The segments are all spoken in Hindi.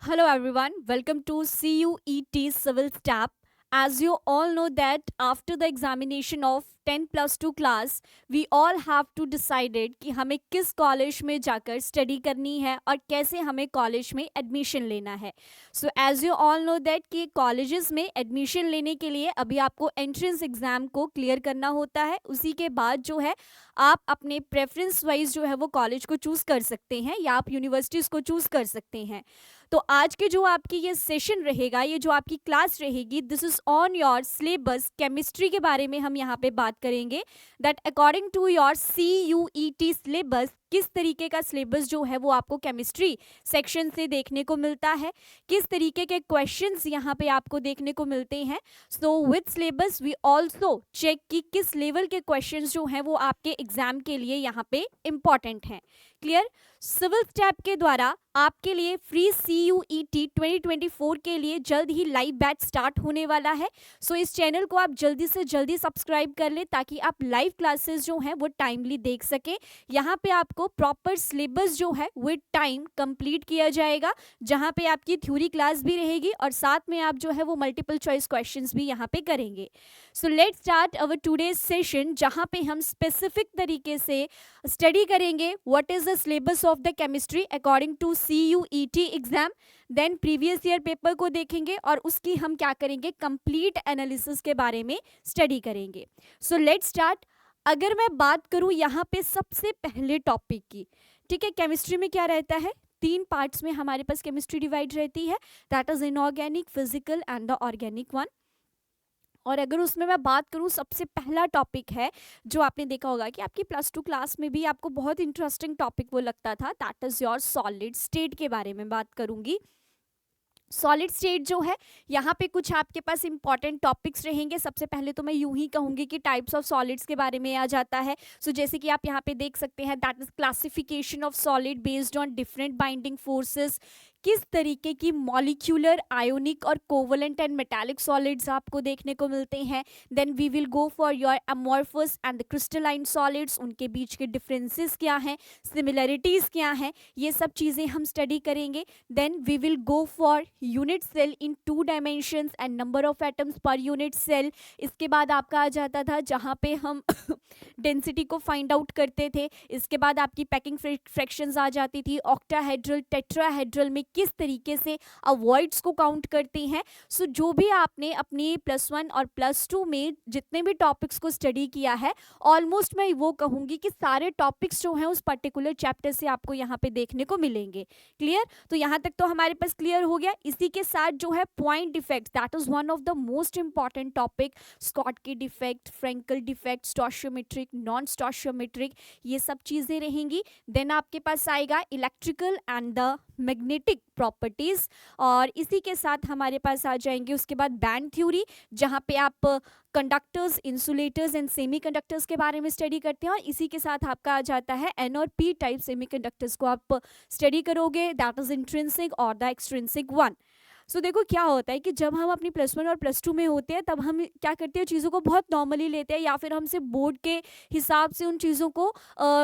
Hello everyone, welcome to CUET Civil Stab. As you all know that after the examination of 10 plus 2 class, we all have to decided कि हमें किस कॉलेज में जाकर स्टडी करनी है और कैसे हमें कॉलेज में एडमिशन लेना है. So as you all know that कि कॉलेजेस में एडमिशन लेने के लिए अभी आपको एंट्रेंस एग्जाम को क्लियर करना होता है. उसी के बाद जो है आप अपने प्रेफरेंस वाइज जो है वो कॉलेज को चूज कर सकते हैं या आप यूनिवर्सिटीज को चूज कर सकते हैं. तो आज के जो आपकी ये सेशन रहेगा, ये जो आपकी क्लास रहेगी, this is on your syllabus. Chemistry के बारे में हम यहाँ पे बात करेंगे that according to your CUET syllabus किस तरीके का सिलेबस जो है वो आपको केमिस्ट्री सेक्शन से देखने को मिलता है, किस तरीके के क्वेश्चंस यहाँ पे आपको देखने को मिलते हैं. So with syllabus we also check कि किस लेवल के क्वेश्चंस जो हैं वो आपके एग्जाम के लिए यहाँ पे इम्पॉर्टेंट हैं. क्लियर. सिविल स्टैप के द्वारा आपके लिए फ्री CUET 2024 के लिए जल्द ही लाइव बैच स्टार्ट होने वाला है. सो इस चैनल को आप जल्दी से जल्दी सब्सक्राइब कर लें ताकि आप लाइव क्लासेस जो हैं वो टाइमली देख सकें. यहाँ पे आपको प्रॉपर सिलेबस जो है विद टाइम कंप्लीट किया जाएगा, जहाँ पे आपकी थ्योरी क्लास भी रहेगी और साथ में आप जो है वो मल्टीपल चॉइस क्वेश्चंस भी यहाँ पे करेंगे. So let's start our today's session, जहाँ पे हम स्पेसिफिक तरीके से स्टडी करेंगे what is the syllabus of the chemistry according to CUET exam. Then previous year paper को देखेंगे और उसकी हम क्या करेंगे, कंप्लीट एनालिसिस के बारे में स्टडी करेंगे. So let's start. अगर मैं बात करूं यहाँ पे सबसे पहले टॉपिक की, ठीक है, केमिस्ट्री में क्या रहता है, तीन पार्ट्स में हमारे पास केमिस्ट्री डिवाइड रहती है, that is inorganic, physical and the organic one. और अगर उसमें मैं बात करूं, सबसे पहला टॉपिक है जो आपने देखा होगा कि आपकी प्लस टू क्लास में भी आपको बहुत इंटरेस्टिंग टॉपिक वो लगता था, that is your solid state के बारे में बात करूंगी. सॉलिड स्टेट जो है, यहाँ पे कुछ आपके पास इंपॉर्टेंट टॉपिक्स रहेंगे. सबसे पहले तो मैं यूं ही कहूँगी कि टाइप्स ऑफ सॉलिड्स के बारे में आ जाता है. सो जैसे कि आप यहाँ पे देख सकते हैं, that is classification of solid based on different binding forces. किस तरीके की मॉलिक्यूलर, आयोनिक और कोवलेंट एंड मेटालिक सॉलिड्स आपको देखने को मिलते हैं. Then we will go for your amorphous and the crystalline solids, उनके बीच के डिफरेंसेस क्या हैं, सिमिलरिटीज़ क्या हैं, ये सब चीज़ें हम स्टडी करेंगे. Then we will go for unit cell in 2 dimensions and number of atoms per unit cell. इसके बाद आपका आ जाता था जहाँ पे हम डेंसिटी को फाइंड आउट करते थे. इसके बाद आपकी पैकिंग फ्रैक्शंस आ जाती थी, ऑक्टाहेड्रल, टेट्राहेड्रल में किस तरीके से अवॉइड्स को काउंट करते हैं. सो जो भी आपने अपनी +1 और +2 में जितने भी टॉपिक्स को स्टडी किया है, ऑलमोस्ट मैं वो कहूँगी कि सारे टॉपिक्स जो हैं उस पर्टिकुलर चैप्टर से आपको यहाँ पे देखने को मिलेंगे. क्लियर. तो यहाँ तक तो हमारे पास क्लियर हो गया. इसी के साथ जो है point defect, that is one of the most important topic. Schottky defect, Frenkel defect, stoichiometric, non stoichiometric, ये सब चीज़ें रहेंगी. देन आपके पास आएगा electrical and the magnetic properties, और इसी के साथ हमारे पास आ जाएंगे उसके बाद बैंड थ्योरी, जहाँ पे आप conductors, insulators and semi conductors के बारे में स्टडी करते हैं. और इसी के साथ आपका आ जाता है N और P टाइप सेमी कंडक्टर्स को आप स्टडी करोगे, दैट इज इंट्रिंसिक और द एक्सट्रिंसिक वन. सो देखो क्या होता है कि जब हम अपनी +1 और +2 में होते हैं, तब हम क्या करते हैं, चीज़ों को बहुत नॉर्मली लेते हैं या फिर हमसे बोर्ड के हिसाब से उन चीज़ों को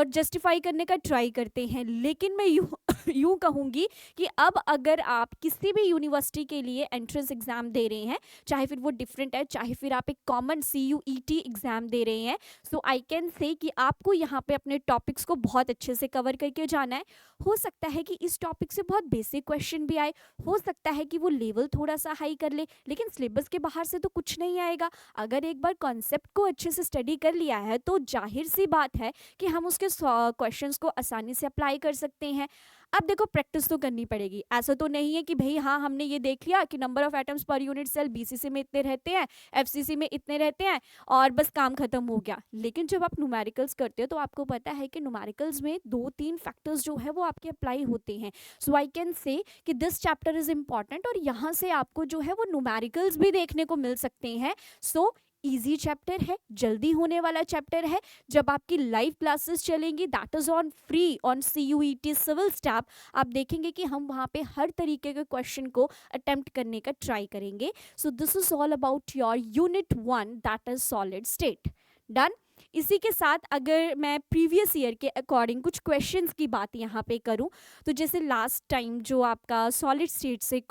जस्टिफाई करने का ट्राई करते हैं. लेकिन मैं यूँ यूँ कहूँगी कि अब अगर आप किसी भी यूनिवर्सिटी के लिए एंट्रेंस एग्ज़ाम दे रहे हैं, चाहे फिर वो डिफरेंट है, चाहे फिर आप एक कॉमन CUET एग्ज़ाम दे रहे हैं, सो आई कैन से कि आपको यहाँ पे अपने टॉपिक्स को बहुत अच्छे से कवर करके जाना है. हो सकता है कि इस टॉपिक से बहुत बेसिक क्वेश्चन भी आए, हो सकता है कि वो लेवल थोड़ा सा हाई कर ले, लेकिन सिलेबस के बाहर से तो कुछ नहीं आएगा. अगर एक बार कॉन्सेप्ट को अच्छे से स्टडी कर लिया है तो जाहिर सी बात है कि हम उसके क्वेश्चंस को आसानी से अप्लाई कर सकते हैं. अब देखो प्रैक्टिस तो करनी पड़ेगी. ऐसा तो नहीं है कि भाई हाँ हमने ये देख लिया कि number of atoms per unit cell BCC में इतने रहते हैं, FCC में इतने रहते हैं और बस काम खत्म हो गया. लेकिन जब आप न्यूमेरिकल्स करते हो तो आपको पता है कि न्यूमेरिकल्स में 2-3 फैक्टर्स जो है वो आपके अप्लाई होते हैं. सो आई कैन से कि दिस चैप्टर इज इम्पॉर्टेंट और यहाँ से आपको जो है वो न्यूमेरिकल्स भी देखने को मिल सकते हैं. सो इजी चैप्टर है, जल्दी होने वाला चैप्टर है. जब आपकी लाइव क्लासेस चलेंगी, that is on free on CUET civil step, आप देखेंगे कि हम वहाँ पे हर तरीके के क्वेश्चन को अटेम्प्ट करने का ट्राई करेंगे. सो this is all about your unit 1, that is solid state. Done. इसी के साथ अगर मैं प्रीवियस ईयर के अकॉर्डिंग कुछ क्वेश्चंस की बात यहाँ पे करूँ, तो जैसे लास्ट टाइम जो आपका सॉलिड स्टेट से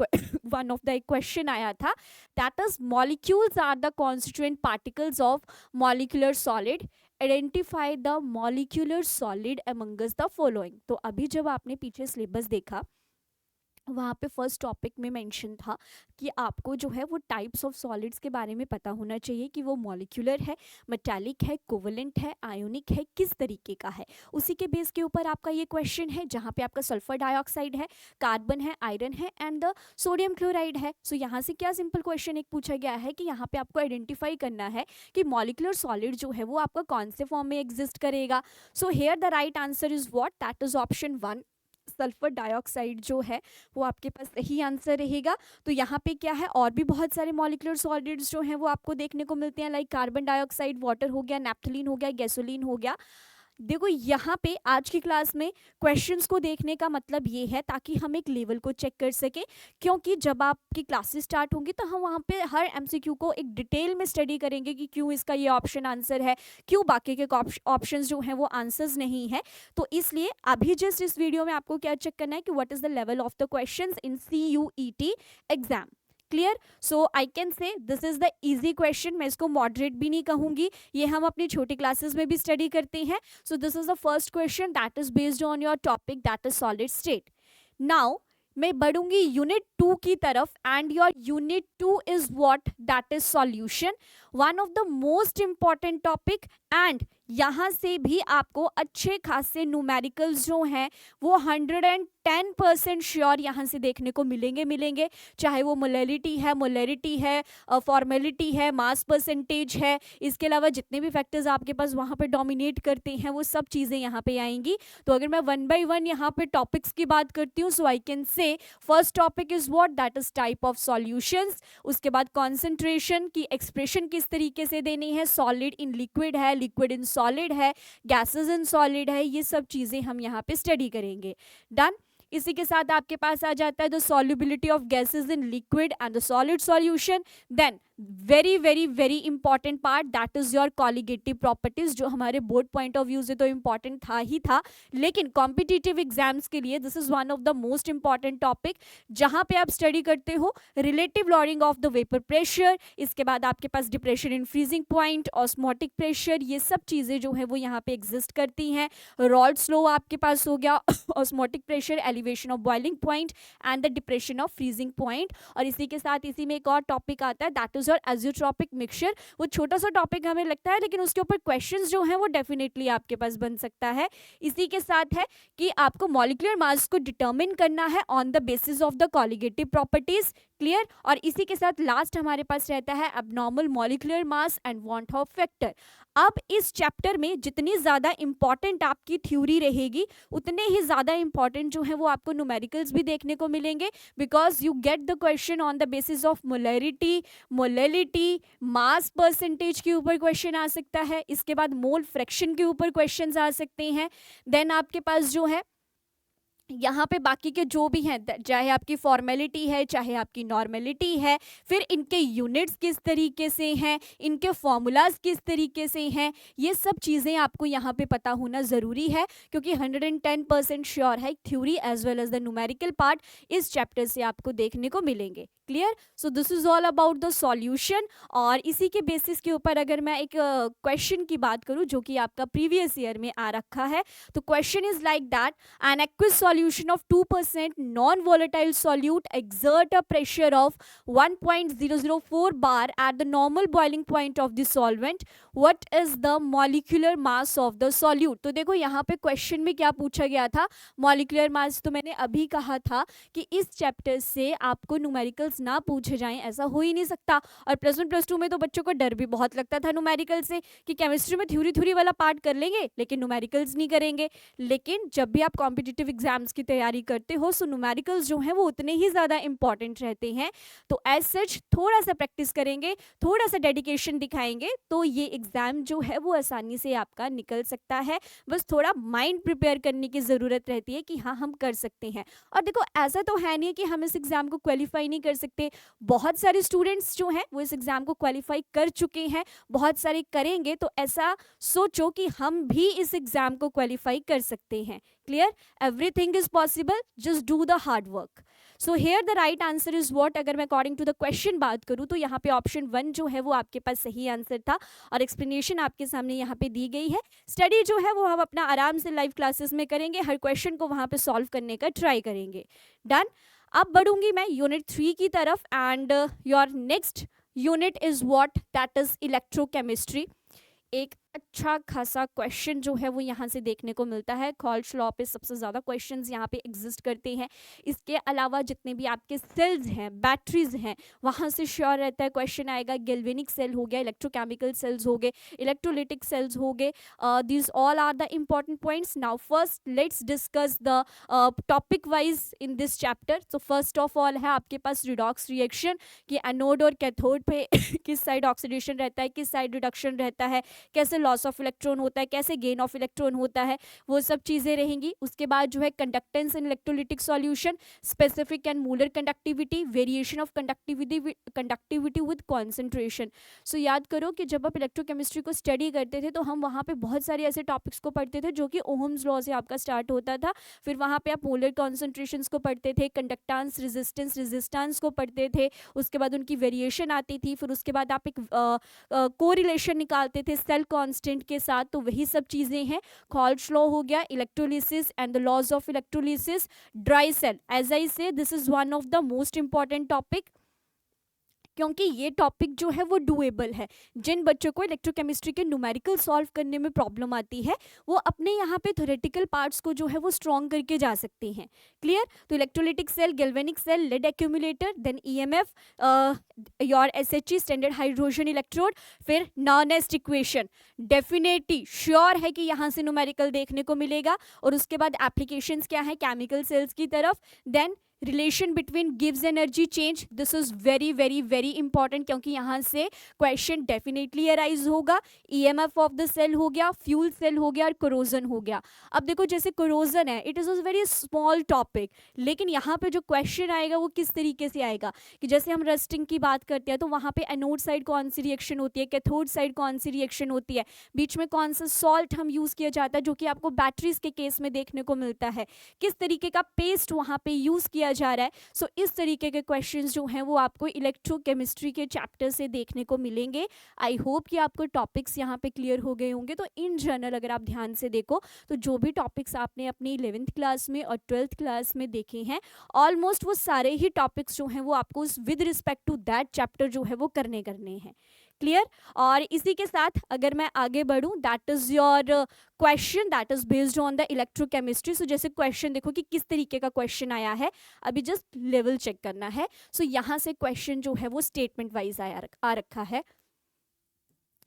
वन ऑफ द क्वेश्चन आया था, that is molecules are the constituent particles of molecular solid, identify the molecular solid amongst the following. तो अभी जब आपने पीछे सिलेबस देखा, वहाँ पे फर्स्ट टॉपिक में मेंशन था कि आपको जो है वो टाइप्स ऑफ सॉलिड्स के बारे में पता होना चाहिए कि वो मॉलिक्यूलर है, मेटालिक है, कोवलेंट है, आयोनिक है, किस तरीके का है। उसी के बेस के ऊपर आपका ये क्वेश्चन है, जहाँ पे आपका सल्फर डाइऑक्साइड है, कार्बन है, आयरन है एंड द सोडियम क्लोराइड है। सो यहाँ से क्या सिंपल क्वेश्चन एक पूछा गया है कि यहाँ पे आपको आइडेंटिफाई करना है कि मॉलिक्यूलर सॉलिड जो है वो आपका कौन से फॉर्म में एग्जिस्ट करेगा। सो here the right answer is what, that is option 1, sulphur dioxide जो है वो आपके पास सही आंसर रहेगा। तो यहाँ पे क्या है, और भी बहुत सारे मॉलिक्यूलर सॉलिड्स जो हैं वो आपको देखने को मिलते हैं, लाइक कार्बन डाइऑक्साइड, वाटर हो गया, नैप्थलीन हो गया, गैसोलीन हो गया। देखो यहाँ पे आज की क्लास में क्वेश्चंस को देखने का मतलब ये है ताकि हम एक लेवल को चेक कर सकें, क्योंकि जब आपकी क्लासेस स्टार्ट होंगी तो हम वहाँ पे हर एमसीक्यू को एक डिटेल में स्टडी करेंगे कि क्यों इसका ये ऑप्शन आंसर है, क्यों बाकी के ऑप्शंस जो हैं वो आंसर्स नहीं है। तो इसलिए अभी जस्ट इस वीडियो में आपको क्या चेक करना है कि what is the level of the questions in CUET exam. Clear? So I can से this is the easy question, मैं इसको मॉडरेट भी नहीं कहूंगी, ये हम अपनी छोटी क्लासेस में भी स्टडी करते हैं। सो this is the first question that is based on your topic that is solid state. Now मैं बढ़ूंगी यूनिट 2 की तरफ and your unit 2 is what, that is solution, one of the most important topic. And यहाँ से भी आपको अच्छे खासे न्यूमेरिकल्स जो हैं वो 110% श्योर यहाँ से देखने को मिलेंगे, चाहे वो मोलैरिटी है, फॉर्मेलिटी है, मास परसेंटेज है, इसके अलावा जितने भी फैक्टर्स आपके पास वहाँ पे डोमिनेट करते हैं वो सब चीज़ें यहाँ पे आएंगी। तो अगर मैं 1 बाय 1 यहाँ पे टॉपिक्स की बात करती हूँ, so I can say first topic is what, that is type of solutions. उसके बाद कॉन्सेंट्रेशन की एक्सप्रेशन किस तरीके से देनी है, सॉलिड इन लिक्विड है, लिक्विड इन सॉलिड है, गैसेस इन सॉलिड है, ये सब चीज़ें हम यहाँ पे स्टडी करेंगे। डन। इसी के साथ आपके पास आ जाता है the solubility of gases in liquid and the solid solution. Then very very very important part that is your colligative properties, जो हमारे बोर्ड पॉइंट ऑफ व्यू से तो इंपॉर्टेंट था ही था, लेकिन कॉम्पिटिटिव एग्जाम्स के लिए this is one of the most important topic, जहां पे आप स्टडी करते हो relative lowering of the vapour pressure, इसके बाद आपके पास depression in freezing point, osmotic pressure, ये सब चीज़ें जो है वो यहाँ पे एग्जिस्ट करती हैं। रॉल्ड्स लॉ आपके पास हो गया, osmotic pressure, elevation of boiling point and the depression of freezing point. और इसी के साथ इसी में एक और टॉपिक आता है दैट इज और एजियोट्रॉपिक मिक्सचर। वो छोटा सा टॉपिक हमें लगता है, लेकिन उसके ऊपर क्वेश्चंस जो हैं वो डेफिनेटली आपके पास बन सकता है। इसी के साथ है कि आपको मॉलिक्यूलर मास को डिटरमिन करना है on the basis of the colligative properties. Clear? और इसी के साथ लास्ट हमारे पास रहता है abnormal molecular mass and van't Hoff factor. अब इस चैप्टर में जितनी ज़्यादा इंपॉर्टेंट आपकी थ्योरी रहेगी, उतने ही ज़्यादा इंपॉर्टेंट जो है वो आपको न्यूमेरिकल्स भी देखने को मिलेंगे, because you get the question on the basis of molarity, mass percentage के ऊपर क्वेश्चन आ सकता है, इसके बाद मोल फ्रैक्शन के ऊपर क्वेश्चन आ सकते हैं। देन आपके पास जो है यहाँ पे बाकी के जो भी हैं, चाहे आपकी फॉर्मेलिटी है, चाहे आपकी नॉर्मेलिटी है, फिर इनके यूनिट्स किस तरीके से हैं, इनके फॉर्मूलाज किस तरीके से हैं, ये सब चीज़ें आपको यहाँ पे पता होना ज़रूरी है, क्योंकि 110% श्योर है theory as well as the numerical part इस चैप्टर से आपको देखने को मिलेंगे। Clear? So this is all about the solution. और इसी के बेसिस के ऊपर अगर मैं एक क्वेश्चन की बात करूँ जो कि आपका प्रीवियस ईयर में आ रखा है, तो question is like that, an aqueous solution of 2% non-volatile solute exert a pressure of 1.004 bar at the normal boiling point of the solvent. What is the molecular mass of the solute? तो देखो यहाँ पे क्वेश्चन में क्या पूछा गया था, मॉलिक्यूलर मास। तो मैंने अभी कहा था कि इस चैप्टर से आपको न्यूमेरिकल्स ना पूछे जाएं, ऐसा हो ही नहीं सकता। और +1 +2 में तो बच्चों को डर भी बहुत लगता था न्यूमेरिकल से, कि केमिस्ट्री में थ्योरी वाला पार्ट कर लेंगे लेकिन न्यूमेरिकल्स नहीं करेंगे। लेकिन जब भी आप कॉम्पिटिटिव एग्जाम्स की तैयारी करते हो, सो न्यूमेरिकल्स जो हैं वो उतने ही ज़्यादा इंपॉर्टेंट रहते हैं। तो एज सच थोड़ा सा प्रैक्टिस करेंगे, थोड़ा सा डेडिकेशन दिखाएंगे, तो ये एग्ज़ाम जो है वो आसानी से आपका निकल सकता है। बस थोड़ा माइंड प्रिपेयर करने की ज़रूरत रहती है कि हाँ हम कर सकते हैं। और देखो ऐसा तो है नहीं कि हम इस एग्ज़ाम को क्वालिफाई नहीं कर सकते। बहुत सारे स्टूडेंट्स जो हैं वो इस एग्ज़ाम को क्वालिफाई कर चुके हैं, बहुत सारे करेंगे, तो ऐसा सोचो कि हम भी इस एग्ज़ाम को क्वालिफाई कर सकते हैं। Clear? Everything is possible, just do the hard work. So here the right answer is what, अगर मैं अकॉर्डिंग टू द क्वेश्चन बात करूँ तो यहाँ पे ऑप्शन 1 जो है वो आपके पास सही आंसर था, और एक्सप्लेनेशन आपके सामने यहाँ पे दी गई है। स्टडी जो है वो हम अपना आराम से लाइव क्लासेस में करेंगे, हर क्वेश्चन को वहाँ पे सॉल्व करने का ट्राई करेंगे। डन। अब बढ़ूंगी मैं यूनिट 3 की तरफ, and your next unit is what, that is electrochemistry. एक अच्छा खासा क्वेश्चन जो है वो यहाँ से देखने को मिलता है। कॉल्श लॉ पे सबसे ज़्यादा क्वेश्चंस यहाँ पे एग्जिस्ट करते हैं। इसके अलावा जितने भी आपके सेल्स हैं, बैटरीज हैं, वहाँ से श्योर रहता है क्वेश्चन आएगा। गैल्वेनिक सेल हो गया, इलेक्ट्रोकेमिकल सेल्स हो गए, इलेक्ट्रोलिटिक सेल्स हो गए। These all are the important points. Now first let's discuss the topic wise in this chapter. So first of all है आपके पास रिडॉक्स रिएक्शन, कि एनोड और कैथोड पे किस साइड ऑक्सीडेशन रहता है, किस साइड रिडक्शन रहता है, कैसे लॉस ऑफ इलेक्ट्रॉन होता है, कैसे गेन ऑफ इलेक्ट्रॉन होता है, वो सब चीज़ें रहेंगी। उसके बाद जो है conductance in electrolytic solution, specific and molar conductivity, variation of conductivity with concentration. So याद करो कि जब आप इलेक्ट्रोकेमिस्ट्री को स्टडी करते थे तो हम वहाँ पे बहुत सारे ऐसे टॉपिक्स को पढ़ते थे जो कि ओहम्स लॉ से आपका स्टार्ट होता था। फिर वहाँ पे आप मोलर कॉन्सेंट्रेशंस को पढ़ते थे, कंडक्टेंस, रेजिस्टेंस को पढ़ते थे, उसके बाद उनकी वेरिएशन आती थी, फिर उसके बाद आप एक कोरिलेशन निकालते थे सेल कांस्टेंट के साथ। तो वही सब चीज़ें हैं। कॉल्श लॉ हो गया, electrolysis and the laws of electrolysis, dry cell. As I say this is one of the most important topic, क्योंकि ये टॉपिक जो है वो डूएबल है। जिन बच्चों को इलेक्ट्रोकेमिस्ट्री के न्यूमेरिकल सॉल्व करने में प्रॉब्लम आती है वो अपने यहाँ पे थ्योरेटिकल पार्ट्स को जो है वो स्ट्रॉन्ग करके जा सकते हैं। क्लियर? तो electrolytic cell, galvanic cell, lead accumulator, then EMF, your SHE standard hydrogen electrode, फिर नॉनेस्ट इक्वेशन। डेफिनेटली श्योर है कि यहाँ से न्यूमेरिकल देखने को मिलेगा। और उसके बाद एप्लीकेशंस क्या है केमिकल सेल्स की तरफ। देन रिलेशन बिटवीन गिव्स energy change, this is very very very important, क्योंकि यहाँ से क्वेश्चन डेफिनेटली अराइज होगा। ईएमएफ ऑफ द सेल हो गया, फ्यूल सेल हो गया, और कोरोजन हो गया। अब देखो जैसे कोरोजन है, it is a very small topic, लेकिन यहाँ पे जो क्वेश्चन आएगा वो किस तरीके से आएगा कि जैसे हम रस्टिंग की बात करते हैं तो वहाँ पे एनोड साइड कौन सी रिएक्शन होती है, कैथोड साइड कौन सी रिएक्शन होती है, बीच में कौन सा सॉल्ट हम यूज किया जाता है, जो कि आपको बैटरीज के केस में देखने को मिलता है, किस तरीके का पेस्ट वहाँ पे यूज किया जा रहा है। सो इस तरीके के क्वेश्चंस जो हैं वो आपको इलेक्ट्रोकेमिस्ट्री के चैप्टर से देखने को मिलेंगे। आई होप कि आपको टॉपिक्स यहाँ पे क्लियर हो गए होंगे। तो इन जनरल अगर आप ध्यान से देखो तो जो भी टॉपिक्स आपने अपनी 11th क्लास में और 12th क्लास में देखे हैं, ऑलमोस्ट वो सारे ही टॉपिक्स जो हैं वो आपको with respect to that chapter जो है वो करने हैं। क्लियर? और इसी के साथ अगर मैं आगे बढ़ूं, that is your question that is based on the electrochemistry. So जैसे क्वेश्चन देखो कि किस तरीके का क्वेश्चन आया है, अभी जस्ट लेवल चेक करना है। सो यहाँ से क्वेश्चन जो है वो स्टेटमेंट वाइज आ रखा है।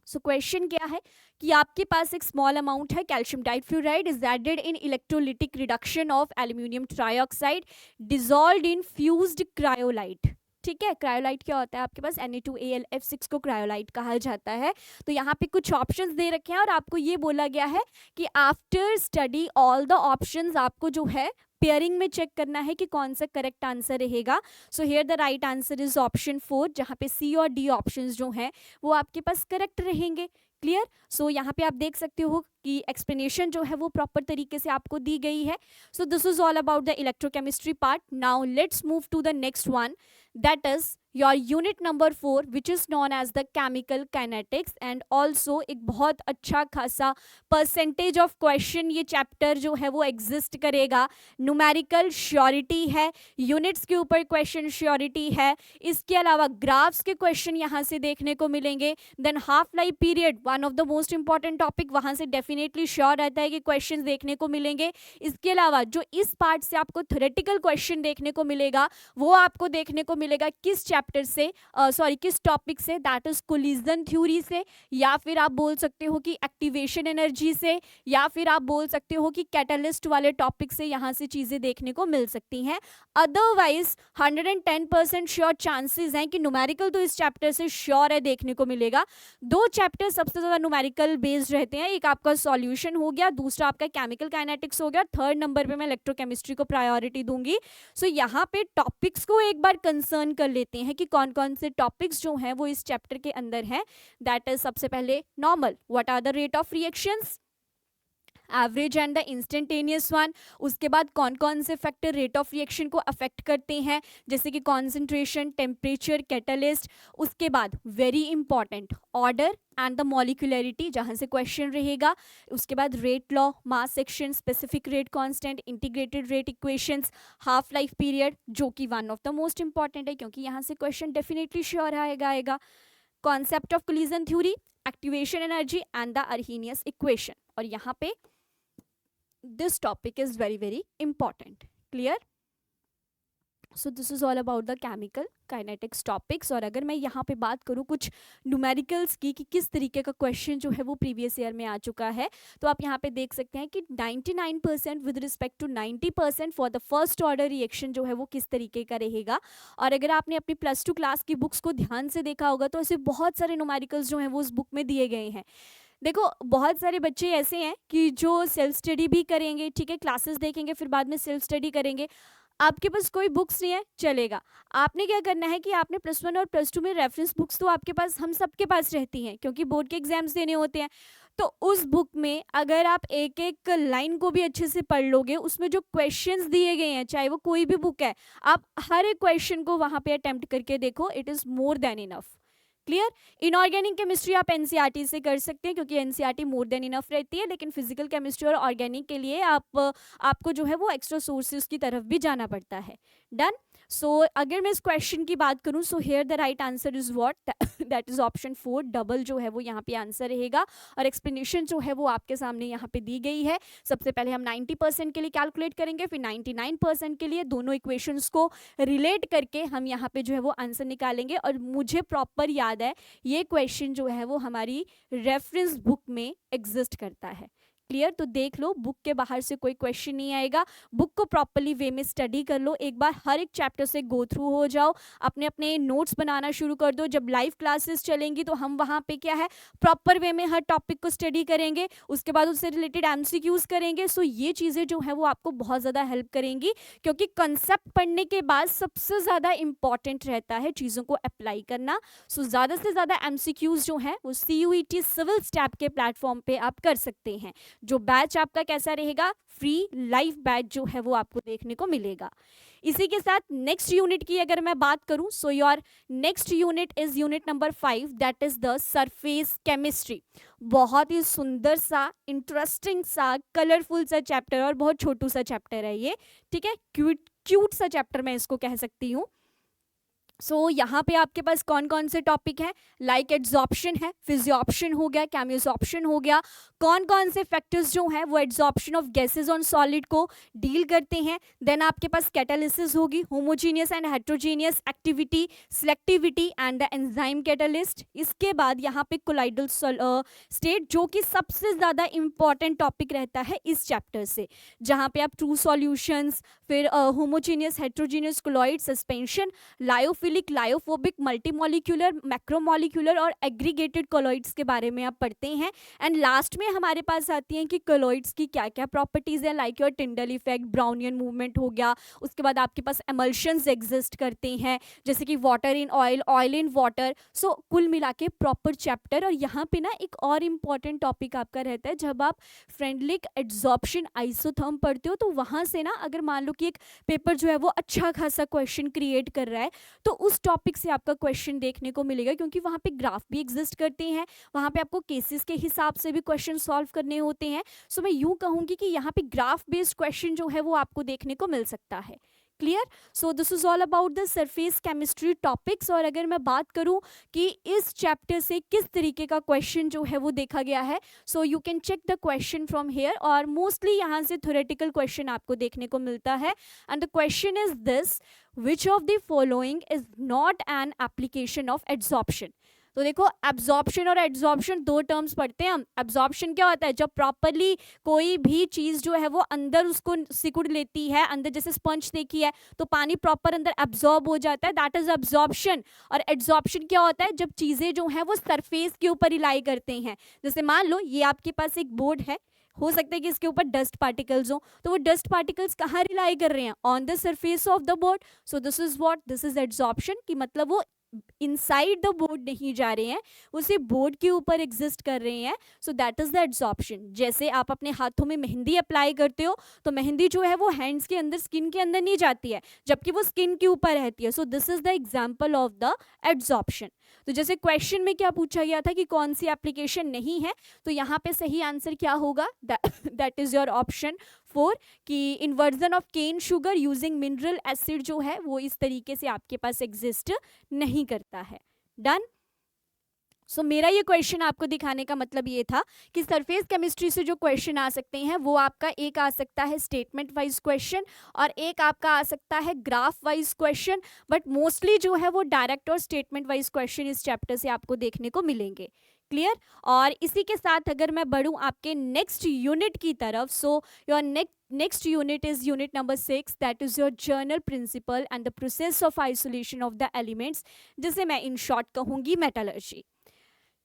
सो क्वेश्चन क्या है कि आपके पास एक स्मॉल अमाउंट है calcium difluoride is added in electrolytic reduction of aluminium trioxide dissolved in fused cryolite. ठीक है, क्रायोलाइट क्या होता है आपके पास, Na2AlF6 को क्रायोलाइट कहा जाता है। तो यहाँ पे कुछ ऑप्शंस दे रखे हैं और आपको ये बोला गया है कि after study all the options आपको जो है पेयरिंग में चेक करना है कि कौन सा करेक्ट आंसर रहेगा। So here the right answer is option 4, जहाँ पे सी और डी ऑप्शंस जो हैं वो आपके पास करेक्ट रहेंगे। क्लियर? सो यहाँ पे आप देख सकते हो कि एक्सप्लेनेशन जो है वो प्रॉपर तरीके से आपको दी गई है। So this is all about the electrochemistry part. Now let's move to the next one, that is your unit number 4 which is known as the chemical kinetics. And also एक बहुत अच्छा खासा परसेंटेज ऑफ क्वेश्चन ये चैप्टर जो है वो एग्जिस्ट करेगा। न्यूमेरिकल श्योरिटी है, यूनिट्स के ऊपर क्वेश्चन श्योरिटी है, इसके अलावा ग्राफ्स के क्वेश्चन यहाँ से देखने को मिलेंगे। Than half life period, one of the most important topic, वहाँ से डेफिनेटली श्योर रहता है कि क्वेश्चन देखने को मिलेंगे। इसके अलावा जो इस पार्ट से आपको थ्योरेटिकल क्वेश्चन देखने को मिलेगा वो आपको देखने को मिलेगा किस चैप्टर चैप्टर से, सॉरी किस टॉपिक से, दैट इज कोलिजन थ्योरी से, या फिर आप बोल सकते हो कि एक्टिवेशन एनर्जी से, या फिर आप बोल सकते हो कि कैटलिस्ट वाले टॉपिक से यहाँ से चीज़ें देखने को मिल सकती हैं। अदरवाइज 110% श्योर चांसेस हैं कि न्यूमेरिकल तो इस चैप्टर से श्योर है देखने को मिलेगा। दो चैप्टर सबसे ज़्यादा न्यूमेरिकल बेस्ड रहते हैं, एक आपका सॉल्यूशन हो गया, दूसरा आपका केमिकल काइनेटिक्स हो गया, थर्ड नंबर पे मैं इलेक्ट्रोकेमिस्ट्री को प्रायोरिटी दूंगी। सो यहाँ पे टॉपिक्स को एक बार कंसर्न कर लेते हैं कि कौन कौन से टॉपिक्स जो हैं वो इस चैप्टर के अंदर हैं। दैट इज सबसे पहले normal, what are the rate of reactions, average and the instantaneous one. उसके बाद कौन कौन से फैक्टर रेट ऑफ रिएक्शन को अफेक्ट करते हैं, जैसे कि कॉन्सेंट्रेशन, टेम्परेचर, कैटलिस्ट। उसके बाद very important order and the molecularity, जहाँ से क्वेश्चन रहेगा। उसके बाद rate law, mass section, specific rate constant, integrated rate equations, half life period, जो कि one of the most important है क्योंकि यहाँ से क्वेश्चन डेफिनेटली श्योर आएगा। Concept of collision theory, activation energy and the Arrhenius equation. और यहाँ पे this topic is very very important. Clear? So this is all about the chemical kinetics topics। और अगर मैं यहाँ पे बात करूँ कुछ न्यूमेरिकल्स की कि किस तरीके का क्वेश्चन जो है वो प्रीवियस ईयर में आ चुका है, तो आप यहाँ पे देख सकते हैं कि 99% with respect to 90% for the first order reaction जो है वो किस तरीके का रहेगा। और अगर आपने अपनी +2 क्लास की बुक्स को ध्यान से देखा होगा तो ऐसे बहुत सारे न्यूमेरिकल्स जो हैं वो उस बुक में दिए गए हैं। देखो बहुत सारे बच्चे ऐसे हैं कि जो सेल्फ स्टडी भी करेंगे, ठीक है, क्लासेस देखेंगे फिर बाद में सेल्फ स्टडी करेंगे। आपके पास कोई बुक्स नहीं है, चलेगा। आपने क्या करना है कि आपने +1 और +2 में रेफरेंस बुक्स तो आपके पास, हम सबके पास रहती हैं क्योंकि बोर्ड के एग्जाम्स देने होते हैं। तो उस बुक में अगर आप एक एक लाइन को भी अच्छे से पढ़ लोगे, उसमें जो क्वेश्चंस दिए गए हैं, चाहे वो कोई भी बुक है, आप हर एक क्वेश्चन को वहाँ पे अटेम्प्ट करके देखो, it is more than enough. Clear? Inorganic chemistry आप एनसीईआरटी से कर सकते हैं क्योंकि एनसीईआरटी मोर देन इनफ रहती है, लेकिन फिजिकल केमिस्ट्री और ऑर्गेनिक के लिए आपको जो है वो एक्स्ट्रा सोर्सेज की तरफ भी जाना पड़ता है। डन? सो अगर मैं इस क्वेश्चन की बात करूं, सो here the right answer is what, that is option 4, double जो है वो यहाँ पे आंसर रहेगा। और एक्सप्लेनेशन जो है वो आपके सामने यहाँ पे दी गई है। सबसे पहले हम 90% के लिए कैलकुलेट करेंगे, फिर 99% के लिए, दोनों इक्वेशंस को रिलेट करके हम यहाँ पे जो है वो आंसर निकालेंगे। और मुझे प्रॉपर याद है ये क्वेश्चन जो है वो हमारी रेफरेंस बुक में एग्जिस्ट करता है। क्लियर? तो देख लो, बुक के बाहर से कोई क्वेश्चन नहीं आएगा। बुक को प्रॉपरली वे में स्टडी कर लो, एक बार हर एक चैप्टर से गो थ्रू हो जाओ, अपने अपने नोट्स बनाना शुरू कर दो। जब लाइव क्लासेस चलेंगी तो हम वहाँ पे क्या है, प्रॉपर वे में हर टॉपिक को स्टडी करेंगे, उसके बाद उससे रिलेटेड एमसीक्यूज करेंगे। सो ये चीज़ें जो है वो आपको बहुत ज़्यादा हेल्प करेंगी क्योंकि कंसेप्ट पढ़ने के बाद सबसे ज़्यादा इंपॉर्टेंट रहता है चीज़ों को अप्लाई करना। सो ज़्यादा से ज़्यादा एमसीक्यूज जो हैं वो CUET सिविल स्टैप के प्लेटफॉर्म पे आप कर सकते हैं। जो बैच आपका कैसा रहेगा, फ्री लाइव बैच जो है वो आपको देखने को मिलेगा। इसी के साथ नेक्स्ट यूनिट की अगर मैं बात करूं, सो your next unit is unit number 5, that is the surface chemistry. बहुत ही सुंदर सा, इंटरेस्टिंग सा, कलरफुल सा चैप्टर और बहुत छोटू सा चैप्टर है ये, ठीक है, क्यूट सा चैप्टर मैं इसको कह सकती हूँ। सो यहाँ पे आपके पास कौन कौन से टॉपिक हैं, लाइक एड्सॉर्प्शन है, फिजियोप्शन हो गया, केमियोसॉर्प्शन हो गया, कौन कौन से फैक्टर्स जो हैं वो adsorption of gases on solid को डील करते हैं। देन आपके पास कैटालिसिस होगी, homogeneous and heterogeneous activity, selectivity and the enzyme catalyst. इसके बाद यहाँ पे कोलाइडल स्टेट जो कि सबसे ज़्यादा इंपॉर्टेंट टॉपिक रहता है इस चैप्टर से, जहाँ पे आप ट्रू सॉल्यूशंस, फिर homogeneous heterogeneous colloid suspension, lyophilic, lyophobic, multimolecular, macromolecular और एग्रीगेटेड कोलॉइड्स के बारे में आप पढ़ते हैं। एंड लास्ट में हमारे पास आती हैं कि कोलॉइड्स की क्या क्या प्रॉपर्टीज़ हैं, like your Tyndall effect, Brownian movement हो गया। उसके बाद आपके पास एमल्शंस एग्जिस्ट करते हैं जैसे कि water in oil, oil in water. So कुल मिला के प्रॉपर चैप्टर। और यहाँ पे ना एक और इम्पॉर्टेंट टॉपिक आपका रहता है, जब आप फ्रेंडलिक एड्सॉर्प्शन आइसोथर्म पढ़ते हो तो वहाँ से ना अगर मान लो कि एक पेपर जो है वो अच्छा खासा क्वेश्चन क्रिएट कर रहा है तो उस टॉपिक से आपका क्वेश्चन देखने को मिलेगा, क्योंकि वहाँ पे ग्राफ भी एग्जिस्ट करते हैं, वहाँ पे आपको केसेस के हिसाब से भी क्वेश्चन सॉल्व करने होते हैं। सो मैं यूँ कहूँगी कि यहाँ पे ग्राफ बेस्ड क्वेश्चन जो है वो आपको देखने को मिल सकता है। Clear? So this is all about the surface chemistry topics. और अगर मैं बात करूं कि इस चैप्टर से किस तरीके का क्वेश्चन जो है वो देखा गया है, so you can check the question from here. और मोस्टली यहाँ से थ्योरेटिकल क्वेश्चन आपको देखने को मिलता है। And the question is this, which of the following is not an application of adsorption? तो देखो, एब्जॉर्प्शन और एड्सॉर्प्शन दो टर्म्स पढ़ते हैं हम। एब्जॉर्प्शन क्या होता है? जब प्रॉपरली कोई भी चीज जो है वो अंदर उसको सिकुड़ लेती है, अंदर जैसे स्पंज देखी है तो पानी प्रॉपर अंदर एब्जॉर्ब हो जाता है, दैट इज एब्जॉर्प्शन। और एड्सॉर्प्शन क्या होता है? जब चीजें जो हैं वो सरफेस के ऊपर रिलाई करते हैं। जैसे मान लो ये आपके पास एक बोर्ड है, हो सकता है कि इसके ऊपर डस्ट पार्टिकल्स हो, तो वो डस्ट पार्टिकल्स कहाँ रिलाई कर रहे हैं? On the surface of the board. So this is what, this is adsorption, कि मतलब वो इनसाइड द बोर्ड नहीं जा रहे हैं, वो सिर्फ बोर्ड के ऊपर एग्जिस्ट कर रहे हैं। So that is the adsorption. जैसे आप अपने हाथों में मेहंदी अप्लाई करते हो तो मेहंदी जो है वो हैंड्स के अंदर, स्किन के अंदर नहीं जाती है, जबकि वो स्किन के ऊपर रहती है। So this is the example of the adsorption. तो जैसे क्वेश्चन में क्या पूछा गया था कि कौन सी एप्लीकेशन नहीं है, तो यहाँ पे सही आंसर क्या होगा? दैट इज योर ऑप्शन 4, कि inversion of cane sugar using mineral acid जो है वो इस तरीके से आपके पास एग्जिस्ट नहीं करता है। डन? सो मेरा ये क्वेश्चन आपको दिखाने का मतलब ये था कि सरफेस केमिस्ट्री से जो क्वेश्चन आ सकते हैं वो आपका एक आ सकता है स्टेटमेंट वाइज क्वेश्चन, और एक आपका आ सकता है graph wise question. But mostly जो है वो डायरेक्ट और स्टेटमेंट वाइज क्वेश्चन इस चैप्टर से आपको देखने को मिलेंगे। क्लियर? और इसी के साथ अगर मैं बढ़ूं आपके नेक्स्ट यूनिट की तरफ, so your next unit is unit number 6, that is your general principle and the process of isolation of the elements, जिसे मैं इन शॉर्ट कहूंगी मेटलर्जी।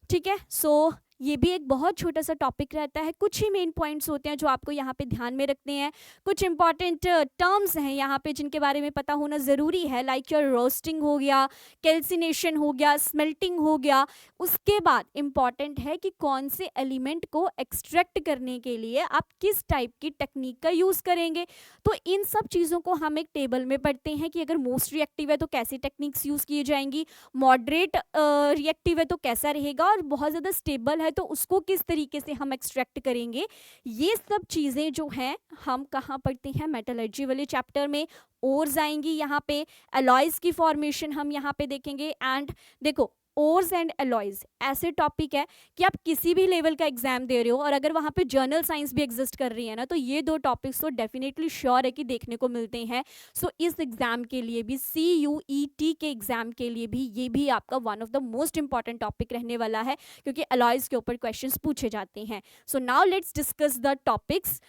ठीक है? सो ये भी एक बहुत छोटा सा टॉपिक रहता है, कुछ ही मेन पॉइंट्स होते हैं जो आपको यहाँ पे ध्यान में रखने हैं। कुछ इंपॉर्टेंट टर्म्स हैं यहाँ पे जिनके बारे में पता होना ज़रूरी है, लाइक योर रोस्टिंग हो गया, कैल्सिनेशन हो गया, स्मेल्टिंग हो गया। उसके बाद इम्पॉर्टेंट है कि कौन से एलिमेंट को एक्सट्रैक्ट करने के लिए आप किस टाइप की टेक्निक का यूज़ करेंगे। तो इन सब चीज़ों को हम एक टेबल में पढ़ते हैं कि अगर मोस्ट रिएक्टिव है तो कैसी टेक्निक्स यूज़ की जाएंगी, मॉडरेट रिएक्टिव है तो कैसा रहेगा, और बहुत ज़्यादा स्टेबल है तो उसको किस तरीके से हम एक्सट्रैक्ट करेंगे। ये सब चीज़ें जो हैं हम कहाँ पढ़ते हैं? मेटलर्जी वाले चैप्टर में। ओर्स आएंगी यहाँ पे, अलॉयज की फॉर्मेशन हम यहाँ पे देखेंगे। एंड देखो, ओर्स एंड अलॉयज ऐसे टॉपिक है कि आप किसी भी लेवल का एग्जाम दे रहे हो और अगर वहाँ पे जर्नल साइंस भी एग्जिस्ट कर रही है ना, तो ये दो टॉपिक्स तो डेफिनेटली श्योर है कि देखने को मिलते हैं। सो इस एग्जाम के लिए भी, CUET के एग्जाम के लिए भी, ये भी आपका one of the most important topic रहने वाला है, क्योंकि अलॉयज के ऊपर क्वेश्चंस पूछे जाते हैं। So now let's discuss the topics.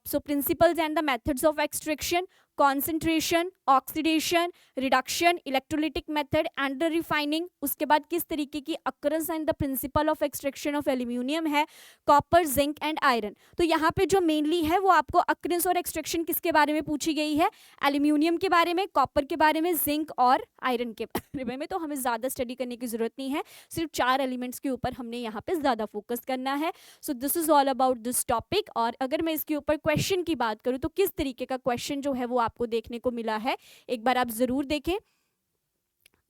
So principles and the methods of extraction, concentration, oxidation, reduction, electrolytic method and refining. उसके बाद किस तरीके की occurrence and the principle of extraction of aluminium है, कॉपर, जिंक एंड आयरन। तो यहाँ पे जो मेनली है वो आपको अकरेंस और एक्सट्रैक्शन किसके बारे में पूछी गई है? एल्यूमिनियम के बारे में, कॉपर के बारे में, जिंक और आयरन के बारे में। तो हमें ज़्यादा स्टडी करने की जरूरत नहीं है, सिर्फ 4 एलिमेंट्स के ऊपर हमने यहाँ पे ज़्यादा फोकस करना है। So this is all about this topic. और अगर मैं इसके ऊपर क्वेश्चन की बात करूँ तो किस तरीके का क्वेश्चन जो है वो आपको देखने को मिला है, एक बार आप जरूर देखें।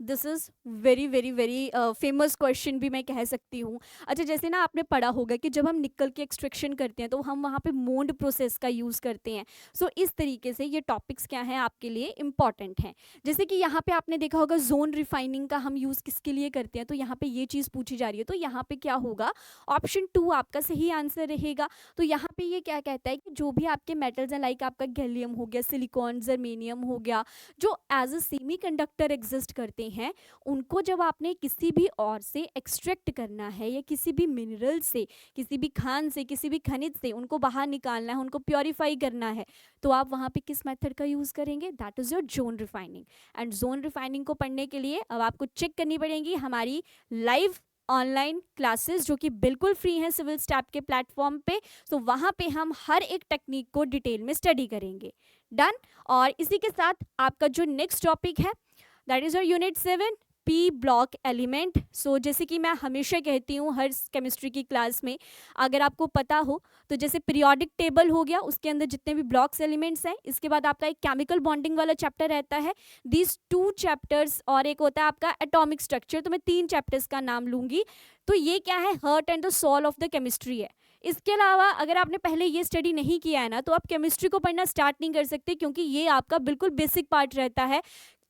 This is very very very famous question भी मैं कह सकती हूँ। अच्छा, जैसे ना आपने पढ़ा होगा कि जब हम निकल के एक्सट्रैक्शन करते हैं तो हम वहाँ पे मोल्ड प्रोसेस का यूज़ करते हैं। सो इस तरीके से ये टॉपिक्स क्या हैं आपके लिए इम्पॉर्टेंट हैं। जैसे कि यहाँ पे आपने देखा होगा जोन रिफाइनिंग का हम यूज़ किसके लिए करते हैं, तो यहाँ पे ये चीज़ पूछी जा रही है। तो यहाँ पे क्या होगा? ऑप्शन 2 आपका सही आंसर रहेगा। तो यहाँ पे ये क्या कहता है कि जो भी आपके मेटल्स हैं, लाइक आपका गैलियम हो गया, सिलिकॉन, जर्मेनियम हो गया, जो as a semiconductor exist करते हैं, उनको जब आपने किसी भी और से एक्सट्रैक्ट करना है या किसी भी मिनरल से, किसी भी खान से, किसी भी खनिज से उनको बाहर निकालना है, उनको प्योरीफाई करना है, तो आप वहाँ पे किस मेथड का यूज़ करेंगे? That is your zone refining. And zone refining को पढ़ने के लिए अब आपको चेक करनी पड़ेगी हमारी लाइव ऑनलाइन क्लासेस, जो कि बिल्कुल फ्री हैं सिविल स्टैप के प्लेटफॉर्म पे। तो वहाँ पे हम हर एक टेक्निक को डिटेल में स्टडी करेंगे। डन? और इसी के साथ आपका जो नेक्स्ट टॉपिक है, that is your unit 7, P block element. So जैसे कि मैं हमेशा कहती हूँ हर केमिस्ट्री की क्लास में, अगर आपको पता हो तो जैसे पीरियोडिक टेबल हो गया, उसके अंदर जितने भी ब्लॉक्स एलिमेंट्स हैं, इसके बाद आपका एक केमिकल बॉन्डिंग वाला चैप्टर रहता है, दीज 2 चैप्टर्स, और एक होता है आपका एटॉमिक स्ट्रक्चर। तो मैं 3 चैप्टर्स का नाम लूँगी। तो ये क्या है? Heart and the soul of the chemistry है। इसके अलावा अगर आपने पहले ये स्टडी नहीं किया है ना, तो आप केमिस्ट्री को पढ़ना स्टार्ट नहीं कर सकते, क्योंकि ये आपका बिल्कुल बेसिक पार्ट रहता है।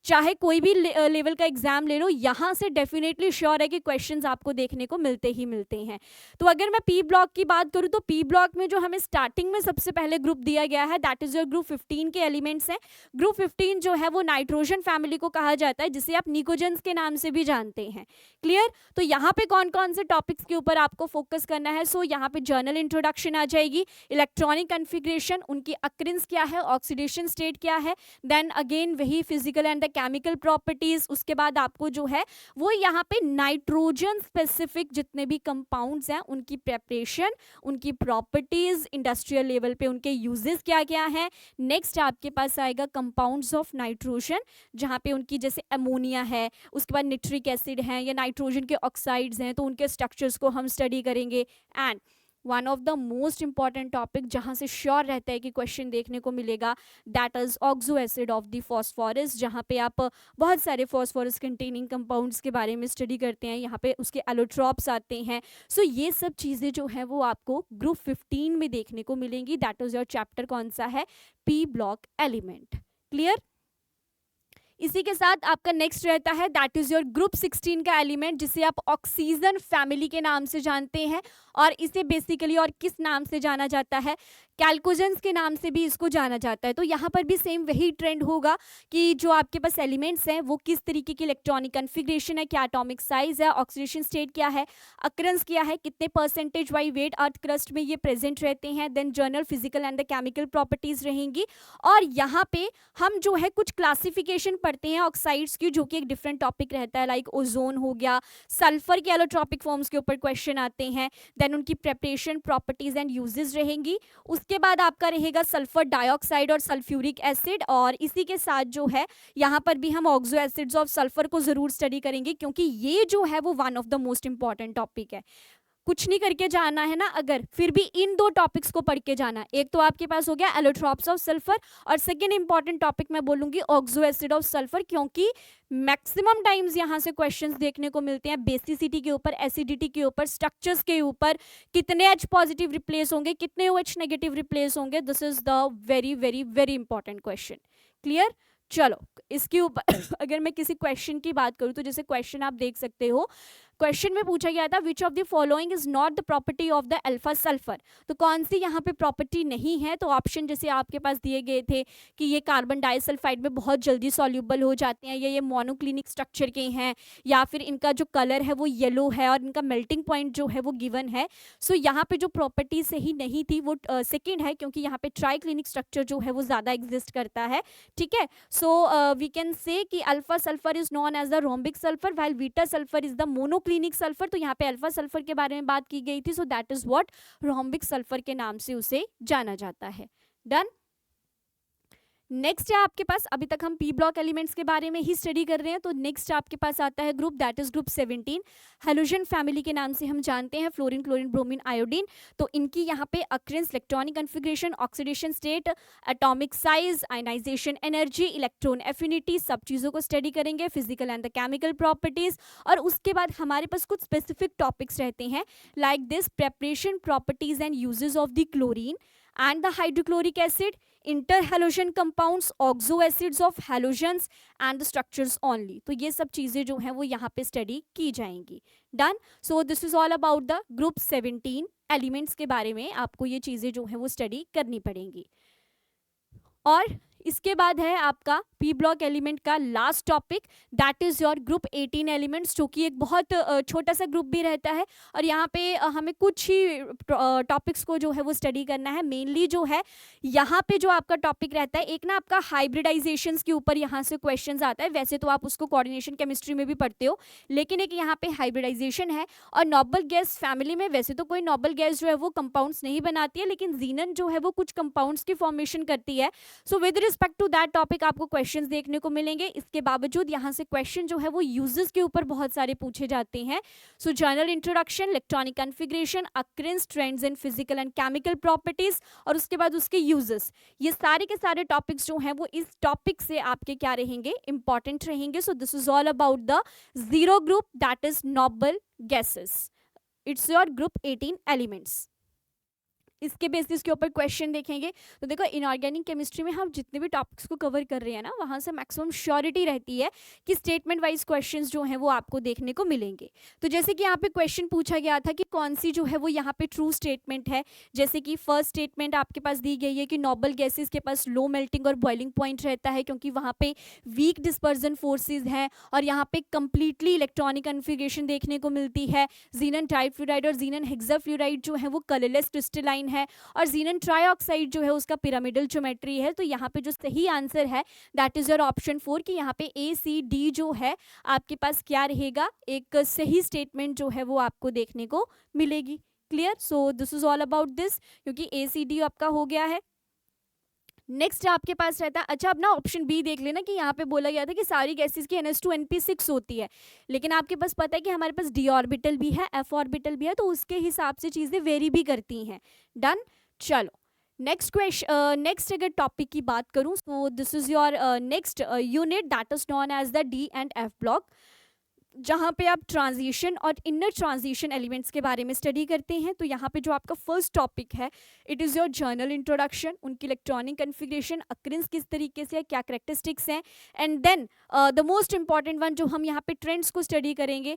चाहे कोई भी लेवल का एग्जाम ले लो, यहाँ से डेफिनेटली श्योर है कि क्वेश्चंस आपको देखने को मिलते ही मिलते हैं। तो अगर मैं पी ब्लॉक की बात करूँ, तो पी ब्लॉक में जो हमें स्टार्टिंग में सबसे पहले ग्रुप दिया गया है, दैट इज योर ग्रुप 15 के एलिमेंट्स हैं। ग्रुप 15 जो है वो नाइट्रोजन फैमिली को कहा जाता है, जिसे आप निकोजेंस के नाम से भी जानते हैं। क्लियर? तो यहाँ पे कौन कौन से टॉपिक्स के ऊपर आपको फोकस करना है? सो यहाँ पे जर्नल इंट्रोडक्शन आ जाएगी, इलेक्ट्रॉनिक कन्फिग्रेशन, उनकी अक्रेंस क्या है, ऑक्सीडेशन स्टेट क्या है, देन अगेन वही physical and the chemical properties. उसके बाद आपको जो है वो यहाँ पे नाइट्रोजन स्पेसिफिक जितने भी कंपाउंड्स हैं उनकी प्रेपरेशन, उनकी प्रॉपर्टीज, इंडस्ट्रियल लेवल पे उनके यूजेस क्या क्या हैं। नेक्स्ट आपके पास आएगा कंपाउंड्स ऑफ नाइट्रोजन, जहाँ पे उनकी जैसे अमोनिया है, उसके बाद निट्रिक एसिड है या नाइट्रोजन के ऑक्साइड्स हैं, तो उनके स्ट्रक्चर्स को हम स्टडी करेंगे। And one of the most important topic जहाँ से श्योर रहता है कि क्वेश्चन देखने को मिलेगा, that is oxo acid of the phosphorus, जहाँ पे आप बहुत सारे फॉस्फोरस कंटेनिंग कंपाउंड्स के बारे में स्टडी करते हैं। यहाँ पे उसके एलोट्रॉप्स आते हैं। सो ये सब चीज़ें जो है वो आपको ग्रुप 15 में देखने को मिलेंगी। दैट इज योर चैप्टर कौन सा है? P block element. क्लियर? इसी के साथ आपका नेक्स्ट रहता है दैट इज योर ग्रुप 16 का एलिमेंट, जिसे आप ऑक्सीजन फैमिली के नाम से जानते हैं। और इसे बेसिकली और किस नाम से जाना जाता है? कैल्कोजेंस के नाम से भी इसको जाना जाता है। तो यहाँ पर भी सेम वही ट्रेंड होगा कि जो आपके पास एलिमेंट्स हैं वो किस तरीके की इलेक्ट्रॉनिक कन्फिग्रेशन है, क्या एटॉमिक साइज है, ऑक्सीडेशन स्टेट क्या है, अक्रंस क्या है, कितने percentage by weight earth crust में ये प्रेजेंट रहते हैं, then general physical and the chemical properties रहेंगी। और यहाँ पे हम जो है कुछ क्लासिफिकेशन पढ़ते हैं ऑक्साइड्स की, जो कि एक डिफरेंट टॉपिक रहता है, लाइक ओजोन हो गया, सल्फर के एलोट्रॉपिक फॉर्म्स के ऊपर क्वेश्चन आते हैं, देन उनकी प्रेपरेशन, प्रॉपर्टीज एंड यूजेस रहेंगी। उसके बाद आपका रहेगा सल्फर डाइऑक्साइड और सल्फ्यूरिक एसिड। और इसी के साथ जो है यहाँ पर भी हम ऑक्सो एसिड्स ऑफ सल्फर को जरूर स्टडी करेंगे, क्योंकि ये जो है वो one of the most important topic है। कुछ नहीं करके जाना है ना, अगर फिर भी इन दो टॉपिक्स को पढ़ के जाना। एक तो आपके पास हो गया एलोट्रॉप्स ऑफ सल्फर, और सेकेंड इंपॉर्टेंट टॉपिक मैं बोलूंगी ऑक्सो एसिड ऑफ सल्फर, क्योंकि मैक्सिमम टाइम्स यहाँ से क्वेश्चंस देखने को मिलते हैं बेसिसिटी के ऊपर, एसिडिटी के ऊपर, स्ट्रक्चर्स के ऊपर, कितने H पॉजिटिव रिप्लेस होंगे, कितने OH नेगेटिव रिप्लेस होंगे। This is the very very very important question. Clear? चलो इसके ऊपर अगर मैं किसी क्वेश्चन की बात करूँ, तो जैसे क्वेश्चन आप देख सकते हो, क्वेश्चन में पूछा गया था विच of the following is not the property of the alpha sulphur. तो कौन सी यहाँ पे प्रॉपर्टी नहीं है? तो ऑप्शन जैसे आपके पास दिए गए थे कि ये कार्बन डाइसल्फाइड में बहुत जल्दी सॉल्यूबल हो जाते हैं, या ये मोनोक्लिनिक स्ट्रक्चर के हैं, या फिर इनका जो कलर है वो येलो है और इनका मेल्टिंग पॉइंट जो है वो गिवन है। सो यहाँ पे जो प्रॉपर्टी सही नहीं थी वो सेकेंड है, क्योंकि यहाँ पे ट्राइक्लिनिक स्ट्रक्चर जो है वो ज़्यादा एग्जिस्ट करता है। ठीक है? सो वी कैन से कि alpha sulphur is known as the rhombic sulphur, while beta sulphur is the monoclinic sulphur. तो यहाँ पे अल्फा सल्फर के बारे में बात की गई थी। So that is what rhombic sulphur के नाम से उसे जाना जाता है। डन? नेक्स्ट है आपके पास, अभी तक हम पी ब्लॉक एलिमेंट्स के बारे में ही स्टडी कर रहे हैं, तो नेक्स्ट आपके पास आता है group, that is group 17, halogen family के नाम से हम जानते हैं, फ्लोरीन, क्लोरीन, ब्रोमीन, आयोडीन। तो इनकी यहाँ पे occurrence, electronic configuration, oxidation state, atomic size, ionisation energy, electron affinity, सब चीज़ों को स्टडी करेंगे, physical and the chemical properties. और उसके बाद हमारे पास कुछ स्पेसिफिक टॉपिक्स रहते हैं, like this preparation, properties and uses of the chlorine and the hydrochloric acid, interhalogen compounds, oxo acids of halogens and the structures only। तो ये सब चीज़ें जो हैं वो यहाँ पे स्टडी की जाएंगी। Done? So this is all about the group 17 elements के बारे में आपको ये चीज़ें जो हैं वो स्टडी करनी पड़ेंगी। और इसके बाद है आपका पी ब्लॉक एलिमेंट का last topic, that is your group 18 elements, जो कि एक बहुत छोटा सा ग्रुप भी रहता है। और यहाँ पे हमें कुछ ही टॉपिक्स को जो है वो स्टडी करना है। मेनली जो है यहाँ पे जो आपका टॉपिक रहता है, एक ना आपका हाइब्रिडाइजेशंस के ऊपर यहाँ से क्वेश्चंस आता है। वैसे तो आप उसको कोऑर्डिनेशन केमिस्ट्री में भी पढ़ते हो, लेकिन एक यहाँ पे हाइब्रिडाइजेशन है। और नोबल गैस फैमिली में वैसे तो कोई नोबल गैस जो है वो कंपाउंड्स नहीं बनाती है, लेकिन जीनन जो है वो कुछ कंपाउंड्स की फॉर्मेशन करती है। So with respect to that topic आपको क्वेश्चंस देखने को मिलेंगे। इसके बावजूद यहाँ से क्वेश्चन जो है वो यूजेस के ऊपर बहुत सारे पूछे जाते हैं। So general introduction, electronic configuration, occurrence, trends in physical and chemical properties, और उसके बाद उसके यूजेस, ये सारे के सारे टॉपिक्स जो हैं वो इस टॉपिक से आपके क्या रहेंगे? इंपॉर्टेंट रहेंगे। सो this is all about the zero group, that is noble gases. It's your group 18 elements. इसके बेसिस के ऊपर क्वेश्चन देखेंगे। तो देखो इनऑर्गेनिक केमिस्ट्री में हम जितने भी टॉपिक्स को कवर कर रहे हैं ना, वहाँ से मैक्सिमम श्योरिटी रहती है कि स्टेटमेंट वाइज क्वेश्चंस जो हैं वो आपको देखने को मिलेंगे। तो जैसे कि यहाँ पे क्वेश्चन पूछा गया था कि कौन सी जो है वो यहाँ पे ट्रू स्टेटमेंट है। जैसे कि फर्स्ट स्टेटमेंट आपके पास दी गई है कि नोबल गैसेस के पास लो मेल्टिंग और बॉइलिंग पॉइंट रहता है क्योंकि वहाँ पे वीक डिस्पर्जन फोर्सेज हैं और यहाँ पे कंप्लीटली इलेक्ट्रॉनिक कन्फिगरेशन देखने को मिलती है। जीनन ट्राइफ्लोराइड और जीनन हेक्साफ्लोराइड जो है वो कलरलेस क्रिस्टलाइन है और जीनन ट्राइऑक्साइड जो है उसका पिरामिडल ज्योमेट्री है। तो यहाँ पे जो सही आंसर है दैट इज योर ऑप्शन 4 कि यहाँ पे ACD जो है आपके पास क्या रहेगा, एक सही स्टेटमेंट जो है वो आपको देखने को मिलेगी। Clear? So this is all about this, क्योंकि ACD आपका हो गया है। नेक्स्ट आपके पास रहता है, अच्छा अब ना ऑप्शन बी देख लेना कि यहाँ पे बोला गया था कि सारी गैसेस की NH2NP6 होती है, लेकिन आपके पास पता है कि हमारे पास d ऑर्बिटल भी है, f ऑर्बिटल भी है, तो उसके हिसाब से चीज़ें वेरी भी करती हैं। डन? चलो नेक्स्ट क्वेश्चन, नेक्स्ट अगर टॉपिक की बात करूँ तो this is your next unit that is known as the D and F block, जहाँ पे आप ट्रांजिशन और इनर ट्रांजिशन एलिमेंट्स के बारे में स्टडी करते हैं। तो यहाँ पे जो आपका फर्स्ट टॉपिक है it is your general introduction, उनकी इलेक्ट्रॉनिक कन्फिग्रेशन, अक्रेंस किस तरीके से है, क्या करेक्टरिस्टिक्स हैं, and then the most important one जो हम यहाँ पे ट्रेंड्स को स्टडी करेंगे,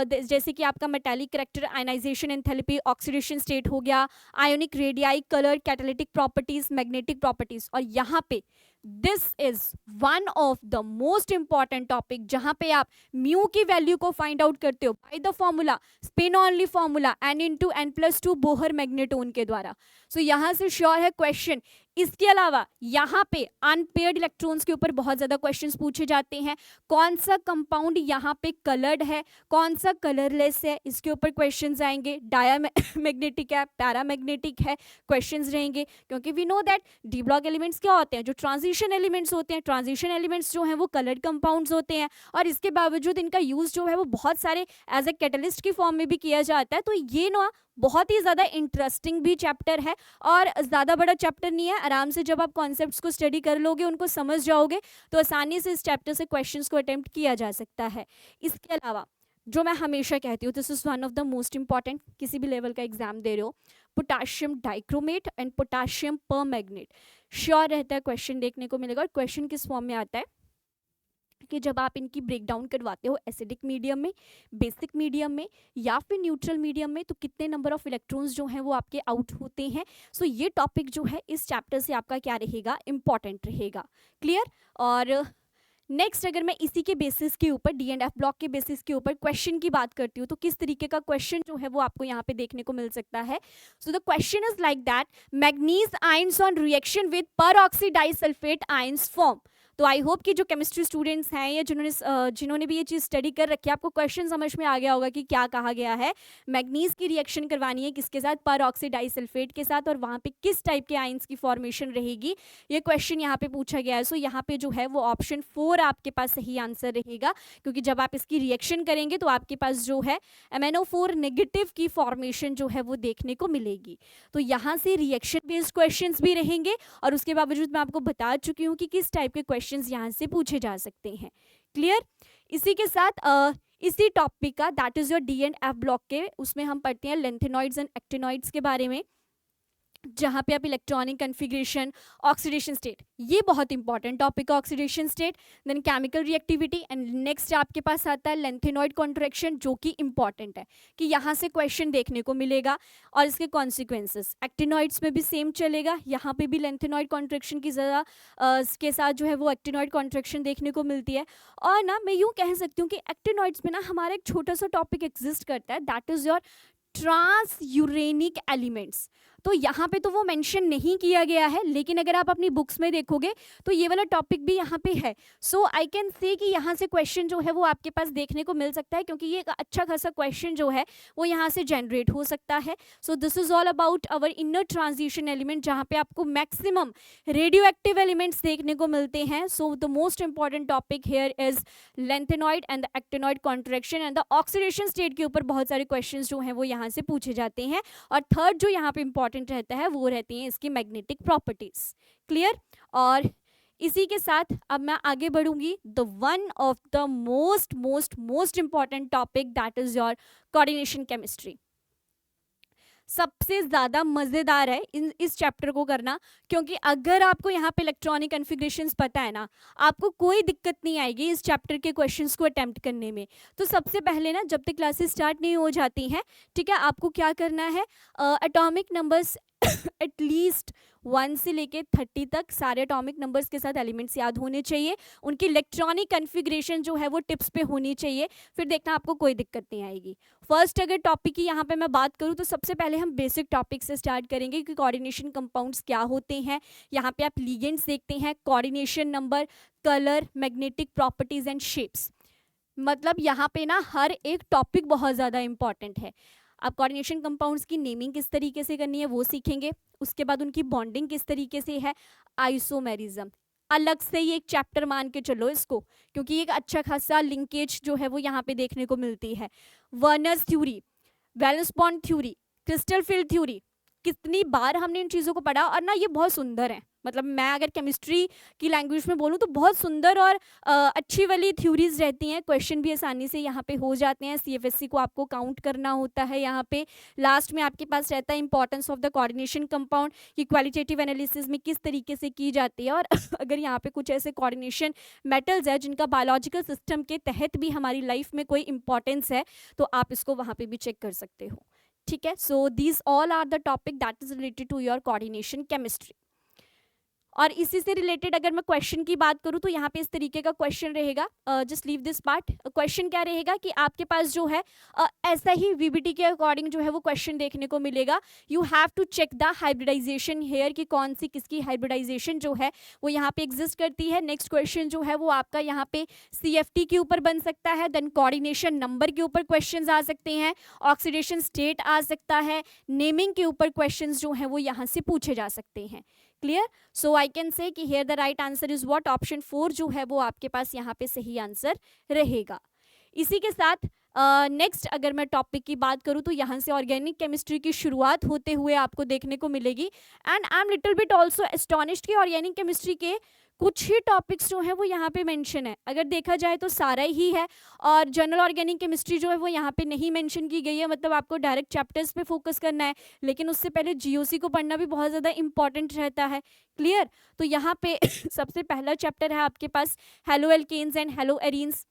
जैसे कि आपका metallic character, ionisation enthalpy, oxidation state हो गया, ionic radii, colour, catalytic properties, magnetic properties. और यहाँ पे this is one of the most important topic जहां पे आप म्यू की वैल्यू को फाइंड आउट करते हो by the formula spin only formula n×n+2 Bohr magneton के द्वारा। सो यहां से श्योर है क्वेश्चन। इसके अलावा यहाँ पे अनपेयर्ड इलेक्ट्रॉन्स के ऊपर बहुत ज्यादा क्वेश्चंस पूछे जाते हैं। कौन सा कंपाउंड यहाँ पे कलर्ड है, कौन सा कलरलेस है, इसके ऊपर क्वेश्चंस आएंगे। डायमैग्नेटिक है, पैरामैग्नेटिक है, क्वेश्चंस रहेंगे, क्योंकि we know that D block elements क्या होते हैं, जो ट्रांजिशन एलिमेंट्स होते हैं। ट्रांजिशन एलिमेंट्स जो हैं वो कलर्ड कंपाउंड्स होते हैं और इसके बावजूद इनका यूज जो है वो बहुत सारे एज ए कैटलिस्ट की फॉर्म में भी किया जाता है। तो ये ना बहुत ही ज़्यादा इंटरेस्टिंग भी चैप्टर है और ज़्यादा बड़ा चैप्टर नहीं है। आराम से जब आप कॉन्सेप्ट्स को स्टडी कर लोगे, उनको समझ जाओगे, तो आसानी से इस चैप्टर से क्वेश्चंस को अटेम्प्ट किया जा सकता है। इसके अलावा जो मैं हमेशा कहती हूँ, this is one of the most important, किसी भी लेवल का एग्जाम दे रहे हो, potassium dichromate and potassium परमैग्नेट, sure रहता है क्वेश्चन देखने को मिलेगा। और क्वेश्चन किस फॉर्म में आता है कि जब आप इनकी ब्रेक डाउन करवाते हो एसिडिक मीडियम में, बेसिक मीडियम में या फिर न्यूट्रल मीडियम में, तो कितने नंबर ऑफ इलेक्ट्रॉन्स जो हैं वो आपके आउट होते हैं। सो ये टॉपिक जो है इस चैप्टर से आपका क्या रहेगा, इंपॉर्टेंट रहेगा। क्लियर? और नेक्स्ट अगर मैं इसी के बेसिस के ऊपर डी एंड एफ ब्लॉक के बेसिस के ऊपर क्वेश्चन की बात करती हूँ, तो किस तरीके का क्वेश्चन जो है वो आपको यहाँ पे देखने को मिल सकता है। So the question is like that, manganese ions on reaction with परऑक्सी disulphate ions form. तो आई होप कि जो केमिस्ट्री स्टूडेंट्स हैं या जिन्होंने भी ये चीज़ स्टडी कर रखी है, आपको क्वेश्चन समझ में आ गया होगा कि क्या कहा गया है। मैग्नीज की रिएक्शन करवानी है किसके साथ, परऑक्सी डाइसल्फेट के साथ, और वहाँ पे किस टाइप के आयंस की फॉर्मेशन रहेगी, ये क्वेश्चन यहाँ पे पूछा गया है। सो यहाँ पे जो है वो ऑप्शन 4 आपके पास सही आंसर रहेगा, क्योंकि जब आप इसकी रिएक्शन करेंगे तो आपके पास जो है MnO4 नेगेटिव की फॉर्मेशन जो है वो देखने को मिलेगी। तो यहाँ से रिएक्शन बेस्ड क्वेश्चंस भी रहेंगे और उसके बावजूद मैं आपको बता चुकी हूँ कि किस टाइप के क्वेश्चंस यहाँ से पूछे जा सकते हैं। क्लियर? इसी के साथ इसी टॉपिक का that is your D and F block के, उसमें हम पढ़ते हैं लेंथेनॉइड्स एंड एक्टिनॉइड्स के बारे में, जहाँ पे आप इलेक्ट्रॉनिक कन्फिग्रेशन, ऑक्सीडेशन स्टेट, ये बहुत इंपॉर्टेंट टॉपिक है oxidation state, then chemical reactivity, and next आपके पास आता है लेंथेनॉइड कॉन्ट्रैक्शन, जो कि इंपॉर्टेंट है कि यहाँ से क्वेश्चन देखने को मिलेगा और इसके कॉन्सिक्वेंसेस। एक्टिनॉइड्स में भी सेम चलेगा, यहाँ पे भी लेंथेनॉइड कॉन्ट्रैक्शन की ज़्यादा के साथ जो है वो एक्टिनॉइड कॉन्ट्रैक्शन देखने को मिलती है। और ना मैं यूँ कह सकती हूँ कि एक्टिनॉइड्स में ना हमारा एक छोटा सा टॉपिक एग्जिस्ट करता है, that is your transuranic elements. तो यहाँ पे तो वो मेंशन नहीं किया गया है, लेकिन अगर आप अपनी बुक्स में देखोगे तो ये वाला टॉपिक भी यहाँ पे है। सो आई कैन से कि यहाँ से क्वेश्चन जो है वो आपके पास देखने को मिल सकता है, क्योंकि ये एक अच्छा खासा क्वेश्चन जो है वो यहाँ से जनरेट हो सकता है। So this is all about our inner transition element, जहाँ पे आपको मैक्सिमम रेडियो एक्टिव एलिमेंट्स देखने को मिलते हैं। So the most important topic here is lanthanoid and the actinoid contraction and the oxidation state के ऊपर बहुत सारे क्वेश्चन जो हैं वो यहाँ से पूछे जाते हैं। और थर्ड जो यहाँ पे इंपॉर्टेंट रहता है वो रहती हैं इसकी मैग्नेटिक प्रॉपर्टीज। क्लियर? और इसी के साथ अब मैं आगे बढ़ूंगी the one of the most important topic that is your coordination chemistry. सबसे ज़्यादा मज़ेदार है इस चैप्टर को करना, क्योंकि अगर आपको यहाँ पे इलेक्ट्रॉनिक कन्फिग्रेशंस पता है ना, आपको कोई दिक्कत नहीं आएगी इस चैप्टर के क्वेश्चंस को अटेम्प्ट करने में। तो सबसे पहले ना, जब तक क्लासेस स्टार्ट नहीं हो जाती हैं, ठीक है, आपको क्या करना है, एटॉमिक नंबर्स एटलीस्ट 1 से लेके 30 तक सारे एटॉमिक नंबर्स के साथ एलिमेंट्स याद होने चाहिए, उनकी इलेक्ट्रॉनिक कन्फिग्रेशन जो है वो टिप्स पे होनी चाहिए, फिर देखना आपको कोई दिक्कत नहीं आएगी। फर्स्ट अगर टॉपिक की यहाँ पे मैं बात करूँ तो सबसे पहले हम बेसिक टॉपिक से स्टार्ट करेंगे कि कोऑर्डिनेशन कंपाउंड्स क्या होते हैं। यहाँ पे आप लिगेंड्स देखते हैं, coordination number, colour, magnetic properties and shapes. मतलब यहाँ पे ना हर एक टॉपिक बहुत ज़्यादा इंपॉर्टेंट है। आप कोऑर्डिनेशन कंपाउंड्स की नेमिंग किस तरीके से करनी है वो सीखेंगे, उसके बाद उनकी बॉन्डिंग किस तरीके से है, आइसोमेरिज्म अलग से ये एक चैप्टर मान के चलो इसको, क्योंकि एक अच्छा खासा लिंकेज जो है वो यहाँ पे देखने को मिलती है। Werner's theory, valence bond theory, crystal field theory, कितनी बार हमने इन चीज़ों को पढ़ा, और ना ये बहुत सुंदर है। मतलब मैं अगर केमिस्ट्री की लैंग्वेज में बोलूँ तो बहुत सुंदर और अच्छी वाली थ्योरीज रहती हैं, क्वेश्चन भी आसानी से यहाँ पे हो जाते हैं। सीएफएससी को आपको काउंट करना होता है। यहाँ पे लास्ट में आपके पास रहता है importance of the coordination compound, कि क्वालिटेटिव एनालिसिस में किस तरीके से की जाती है, और अगर यहाँ पे कुछ ऐसे कोऑर्डिनेशन मेटल्स है जिनका बायोलॉजिकल सिस्टम के तहत भी हमारी लाइफ में कोई इंपॉर्टेंस है, तो आप इसको वहाँ पे भी चेक कर सकते हो। ठीक है, so these all are the topic that is related to your coordination chemistry. और इसी से रिलेटेड अगर मैं क्वेश्चन की बात करूं तो यहाँ पे इस तरीके का क्वेश्चन रहेगा, just leave this part. Question क्या रहेगा कि आपके पास जो है ऐसा ही वीबीटी के अकॉर्डिंग जो है वो क्वेश्चन देखने को मिलेगा। You have to check the hybridisation here, कि कौन सी किसकी हाइब्रिडाइजेशन जो है वो यहाँ पे एग्जिस्ट करती है। नेक्स्ट क्वेश्चन जो है वो आपका यहाँ पे CFT के ऊपर बन सकता है, देन कोऑर्डिनेशन नंबर के ऊपर क्वेश्चन आ सकते हैं, ऑक्सीडेशन स्टेट आ सकता है, नेमिंग के ऊपर क्वेश्चन जो है वो यहाँ से पूछे जा सकते हैं। Clear? So I can say कि here the right answer is what, option 4 जो है वो आपके पास यहाँ पे सही आंसर रहेगा। इसी के साथ नेक्स्ट अगर मैं टॉपिक की बात करूँ तो यहाँ से ऑर्गेनिक केमिस्ट्री की शुरुआत होते हुए आपको देखने को मिलेगी। And I am little bit also astonished कि ऑर्गेनिक केमिस्ट्री के कुछ ही टॉपिक्स जो है वो यहाँ पे मेंशन है। अगर देखा जाए तो सारा ही है, और जनरल ऑर्गेनिक केमिस्ट्री जो है वो यहाँ पे नहीं मेंशन की गई है। मतलब आपको डायरेक्ट चैप्टर्स पे फोकस करना है, लेकिन उससे पहले GOC को पढ़ना भी बहुत ज़्यादा इंपॉर्टेंट रहता है। क्लियर? तो यहाँ पे सबसे पहला चैप्टर है आपके पास haloalkanes and haloarenes.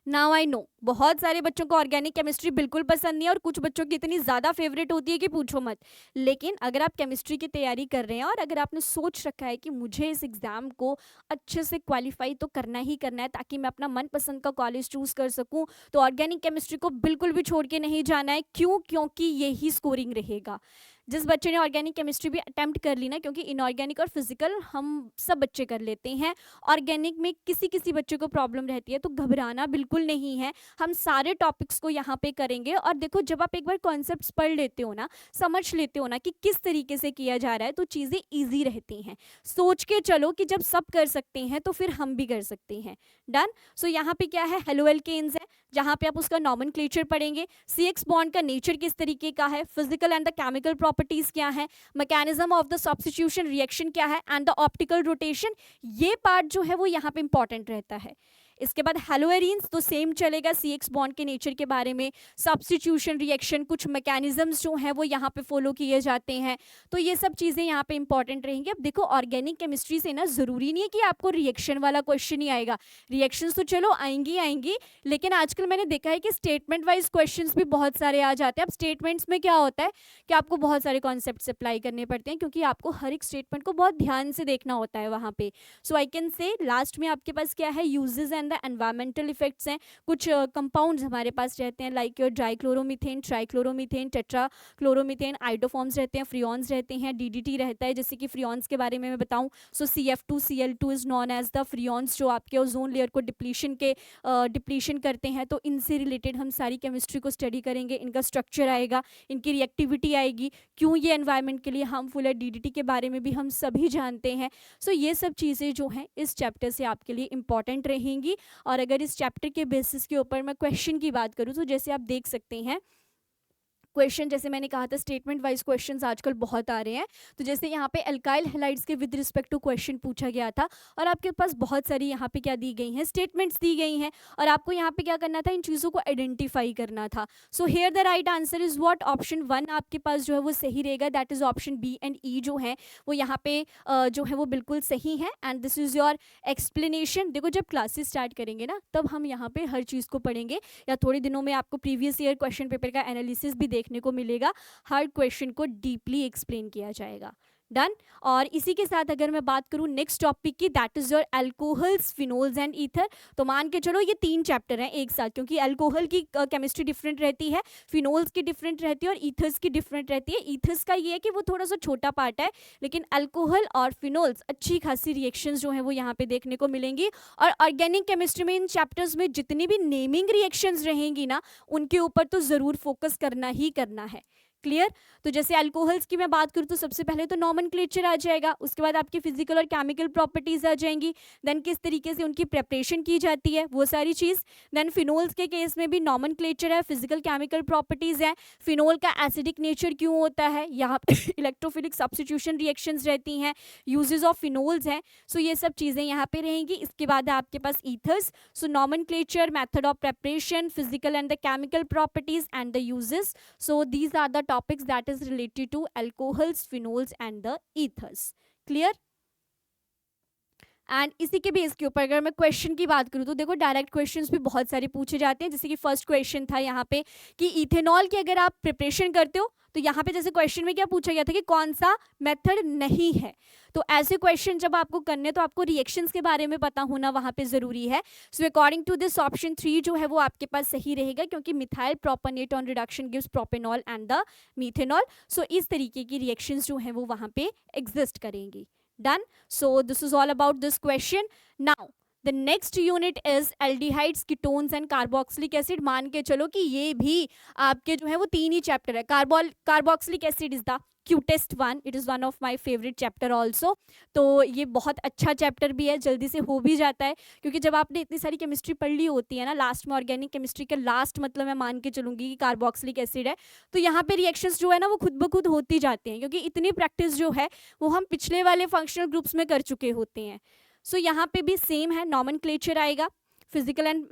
Now I know बहुत सारे बच्चों को ऑर्गेनिक केमिस्ट्री बिल्कुल पसंद नहीं है, और कुछ बच्चों की इतनी ज़्यादा फेवरेट होती है कि पूछो मत। लेकिन अगर आप केमिस्ट्री की तैयारी कर रहे हैं और अगर आपने सोच रखा है कि मुझे इस एग्ज़ाम को अच्छे से क्वालिफाई तो करना ही करना है ताकि मैं अपना मनपसंद का कॉलेज चूज़ कर सकूँ, तो ऑर्गेनिक केमिस्ट्री को बिल्कुल भी छोड़ के नहीं जाना है। क्यों? क्योंकि यही स्कोरिंग रहेगा। जिस बच्चे ने ऑर्गेनिक केमिस्ट्री भी अटेम्प्ट कर ली ना, क्योंकि इनऑर्गेनिक और फिजिकल हम सब बच्चे कर लेते हैं, ऑर्गेनिक में किसी किसी बच्चे को प्रॉब्लम रहती है, तो घबराना बिल्कुल नहीं है। हम सारे टॉपिक्स को यहाँ पे करेंगे। और देखो, जब आप एक बार कॉन्सेप्ट्स पढ़ लेते हो ना, समझ लेते हो ना कि किस तरीके से किया जा रहा है, तो चीज़ें ईजी रहती हैं। सोच के चलो कि जब सब कर सकते हैं तो फिर हम भी कर सकते हैं। डन? सो यहाँ पे क्या है, हेलो एल्केन्स है, जहाँ पे आप उसका नॉमेनक्लेचर पढ़ेंगे। CX बॉन्ड का नेचर किस तरीके का है, physical and the chemical properties क्या है, mechanism of the substitution reaction क्या है, एंड द ऑप्टिकल रोटेशन, ये पार्ट जो है वो यहाँ पे इंपॉर्टेंट रहता है। इसके बाद हेलो एरीन्स तो सेम चलेगा, CX बॉन्ड के नेचर के बारे में, सब्स्टिट्यूशन रिएक्शन, कुछ मैकेनिज्म्स जो हैं वो यहाँ पे फॉलो किए जाते हैं। तो ये सब चीज़ें यहाँ पे इंपॉर्टेंट रहेंगी। अब देखो, ऑर्गेनिक केमिस्ट्री से ना ज़रूरी नहीं है कि आपको रिएक्शन वाला क्वेश्चन ही आएगा। रिएक्शंस तो चलो आएंगी आएंगी, लेकिन आजकल मैंने देखा है कि स्टेटमेंट वाइज क्वेश्चंस भी बहुत सारे आ जाते हैं। अब स्टेटमेंट्स में क्या होता है कि आपको बहुत सारे कॉन्सेप्ट्स अप्लाई करने पड़ते हैं, क्योंकि आपको हर एक स्टेटमेंट को बहुत ध्यान से देखना होता है वहाँ पे। सो आई कैन से लास्ट में आपके पास क्या है, uses and the environmental effects हैं। कुछ कंपाउंड्स हमारे पास रहते हैं लाइक डाइक्लोरोमीथेन, ट्राइक्लोरोमीथेन, टेट्राक्लोरोमीथेन, आइडोफॉर्म्स रहते हैं, फ्रियॉन्स रहते हैं, DDT रहता है। जैसे कि फ्रियॉन्स के बारे में मैं बताऊं, so CF2Cl2 is known as the freons, जो आपके ओजोन लेयर को डिप्लीशन करते हैं। तो इनसे रिलेटेड हम सारी केमिस्ट्री को स्टडी करेंगे, इनका स्ट्रक्चर आएगा, इनकी रिएक्टिविटी आएगी, क्यों ये एनवायरनमेंट के लिए हार्मफुल है, DDT के बारे में भी हम सभी जानते हैं। सो ये सब चीज़ें जो हैं इस चैप्टर से आपके लिए इंपॉर्टेंट रहेंगी। और अगर इस चैप्टर के बेसिस के ऊपर मैं क्वेश्चन की बात करूँ तो जैसे आप देख सकते हैं क्वेश्चन जैसे मैंने कहा था स्टेटमेंट वाइज क्वेश्चंस आजकल बहुत आ रहे हैं। तो जैसे यहाँ पे अल्काइल हैलाइड्स के विद रिस्पेक्ट टू क्वेश्चन पूछा गया था और आपके पास बहुत सारी यहाँ पे क्या दी गई हैं, स्टेटमेंट्स दी गई हैं और आपको यहाँ पे क्या करना था, इन चीज़ों को आइडेंटिफाई करना था। So here the right answer is what, option 1 आपके पास जो है वो सही रहेगा, that is option B and E जो है वो यहाँ पे जो है वो बिल्कुल सही है। And this is your explanation. देखो जब क्लासेस स्टार्ट करेंगे ना तब हम यहाँ पे हर चीज़ को पढ़ेंगे, या थोड़े दिनों में आपको प्रीवियस ईयर क्वेश्चन पेपर का एनालिसिस भी देखने को मिलेगा, हर क्वेश्चन को डीपली एक्सप्लेन किया जाएगा। डन। और इसी के साथ अगर मैं बात करूं नेक्स्ट टॉपिक की, that is your alcohols, phenols and ether. तो मान के चलो ये 3 चैप्टर हैं एक साथ, क्योंकि अल्कोहल की केमिस्ट्री डिफरेंट रहती है, फिनोल्स की डिफरेंट रहती है और ईथर्स की डिफरेंट रहती है। ईथर्स का ये है कि वो थोड़ा सा छोटा पार्ट है, लेकिन अल्कोहल और फिनोल्स अच्छी खासी रिएक्शंस जो है वो यहाँ पे देखने को मिलेंगी। और ऑर्गेनिक केमिस्ट्री में इन चैप्टर्स में जितनी भी नेमिंग रिएक्शंस रहेंगी ना उनके ऊपर तो ज़रूर फोकस करना ही करना है। क्लियर। तो जैसे अल्कोहल्स की मैं बात करूँ तो सबसे पहले तो नॉमेनक्लेचर आ जाएगा, उसके बाद आपकी फिजिकल और केमिकल प्रॉपर्टीज आ जाएंगी, देन किस तरीके से उनकी प्रेपरेशन की जाती है वो सारी चीज़। देन फिनोल्स के केस में भी नॉमेनक्लेचर है, फिजिकल केमिकल प्रॉपर्टीज है, फिनोल का एसिडिक नेचर क्यों होता है, यहाँ पे इलेक्ट्रोफिलिक सब्स्टिट्यूशन रिएक्शंस रहती हैं, यूजेस ऑफ फिनोल्स हैं। सो ये सब चीज़ें यहाँ पे रहेंगी। इसके बाद है आपके पास ethers. So nomenclature, method of preparation, physical and the chemical properties and the uses. So these are the topics that is related to alcohols, phenols and the ethers. Clear? And इसी के बेस के ऊपर अगर मैं क्वेश्चन की बात करूँ तो देखो डायरेक्ट क्वेश्चंस भी बहुत सारे पूछे जाते हैं। जैसे कि फर्स्ट क्वेश्चन था यहाँ पे कि इथेनॉल की अगर आप प्रिपरेशन करते हो तो यहाँ पे जैसे क्वेश्चन में क्या पूछा गया था कि कौन सा मेथड नहीं है। तो ऐसे क्वेश्चन जब आपको करने तो आपको रिएक्शंस के बारे में पता होना वहाँ पे ज़रूरी है। So according to this option 3 जो है वो आपके पास सही रहेगा, क्योंकि methyl propanoate on reduction gives propanol and the methanol. So इस तरीके की रिएक्शंस जो हैं वो वहाँ पे एग्जिस्ट करेंगी। Done. So this is all about this question. Now the next unit is aldehydes, ketones and carboxylic acid. मान के चलो कि ये भी आपके जो है वो 3 ही चैप्टर है। Carboxylic acid is the cutest one, it is one of my favourite chapter also. तो ये बहुत अच्छा चैप्टर भी है, जल्दी से हो भी जाता है, क्योंकि जब आपने इतनी सारी केमिस्ट्री पढ़ ली होती है ना, लास्ट में ऑर्गेनिक केमिस्ट्री का लास्ट मतलब मैं मान के चलूँगी कि कार्बोक्सिलिक एसिड है, तो यहाँ पे रिएक्शंस जो है ना वो खुद ब खुद होती जाती हैं, क्योंकि इतनी प्रैक्टिस जो है वो हम पिछले वाले फंक्शनल ग्रुप्स में कर चुके होते हैं। सो यहाँ पे भी सेम है, नॉमेनक्लेचर आएगा, फिजिकल एंड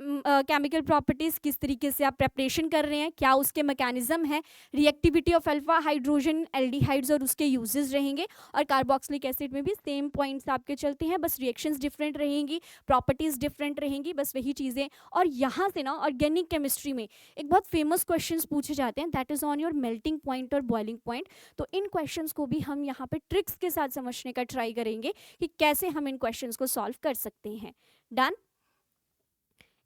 केमिकल प्रॉपर्टीज, किस तरीके से आप प्रेपरेशन कर रहे हैं, क्या उसके मैकेनिज्म है, reactivity of alpha hydrogen aldehydes और उसके यूजेस रहेंगे। और कार्बोक्सिलिक एसिड में भी सेम पॉइंट्स आपके चलते हैं, बस रिएक्शंस डिफरेंट रहेंगी, प्रॉपर्टीज डिफरेंट रहेंगी, बस वही चीज़ें। और यहाँ से ना ऑर्गेनिक केमिस्ट्री में एक बहुत फेमस क्वेश्चन पूछे जाते हैं, that is on your melting point और बॉइलिंग पॉइंट। तो इन क्वेश्चंस को भी हम यहाँ पे ट्रिक्स के साथ समझने का ट्राई करेंगे कि कैसे हम इन क्वेश्चंस को सॉल्व कर सकते हैं। डन।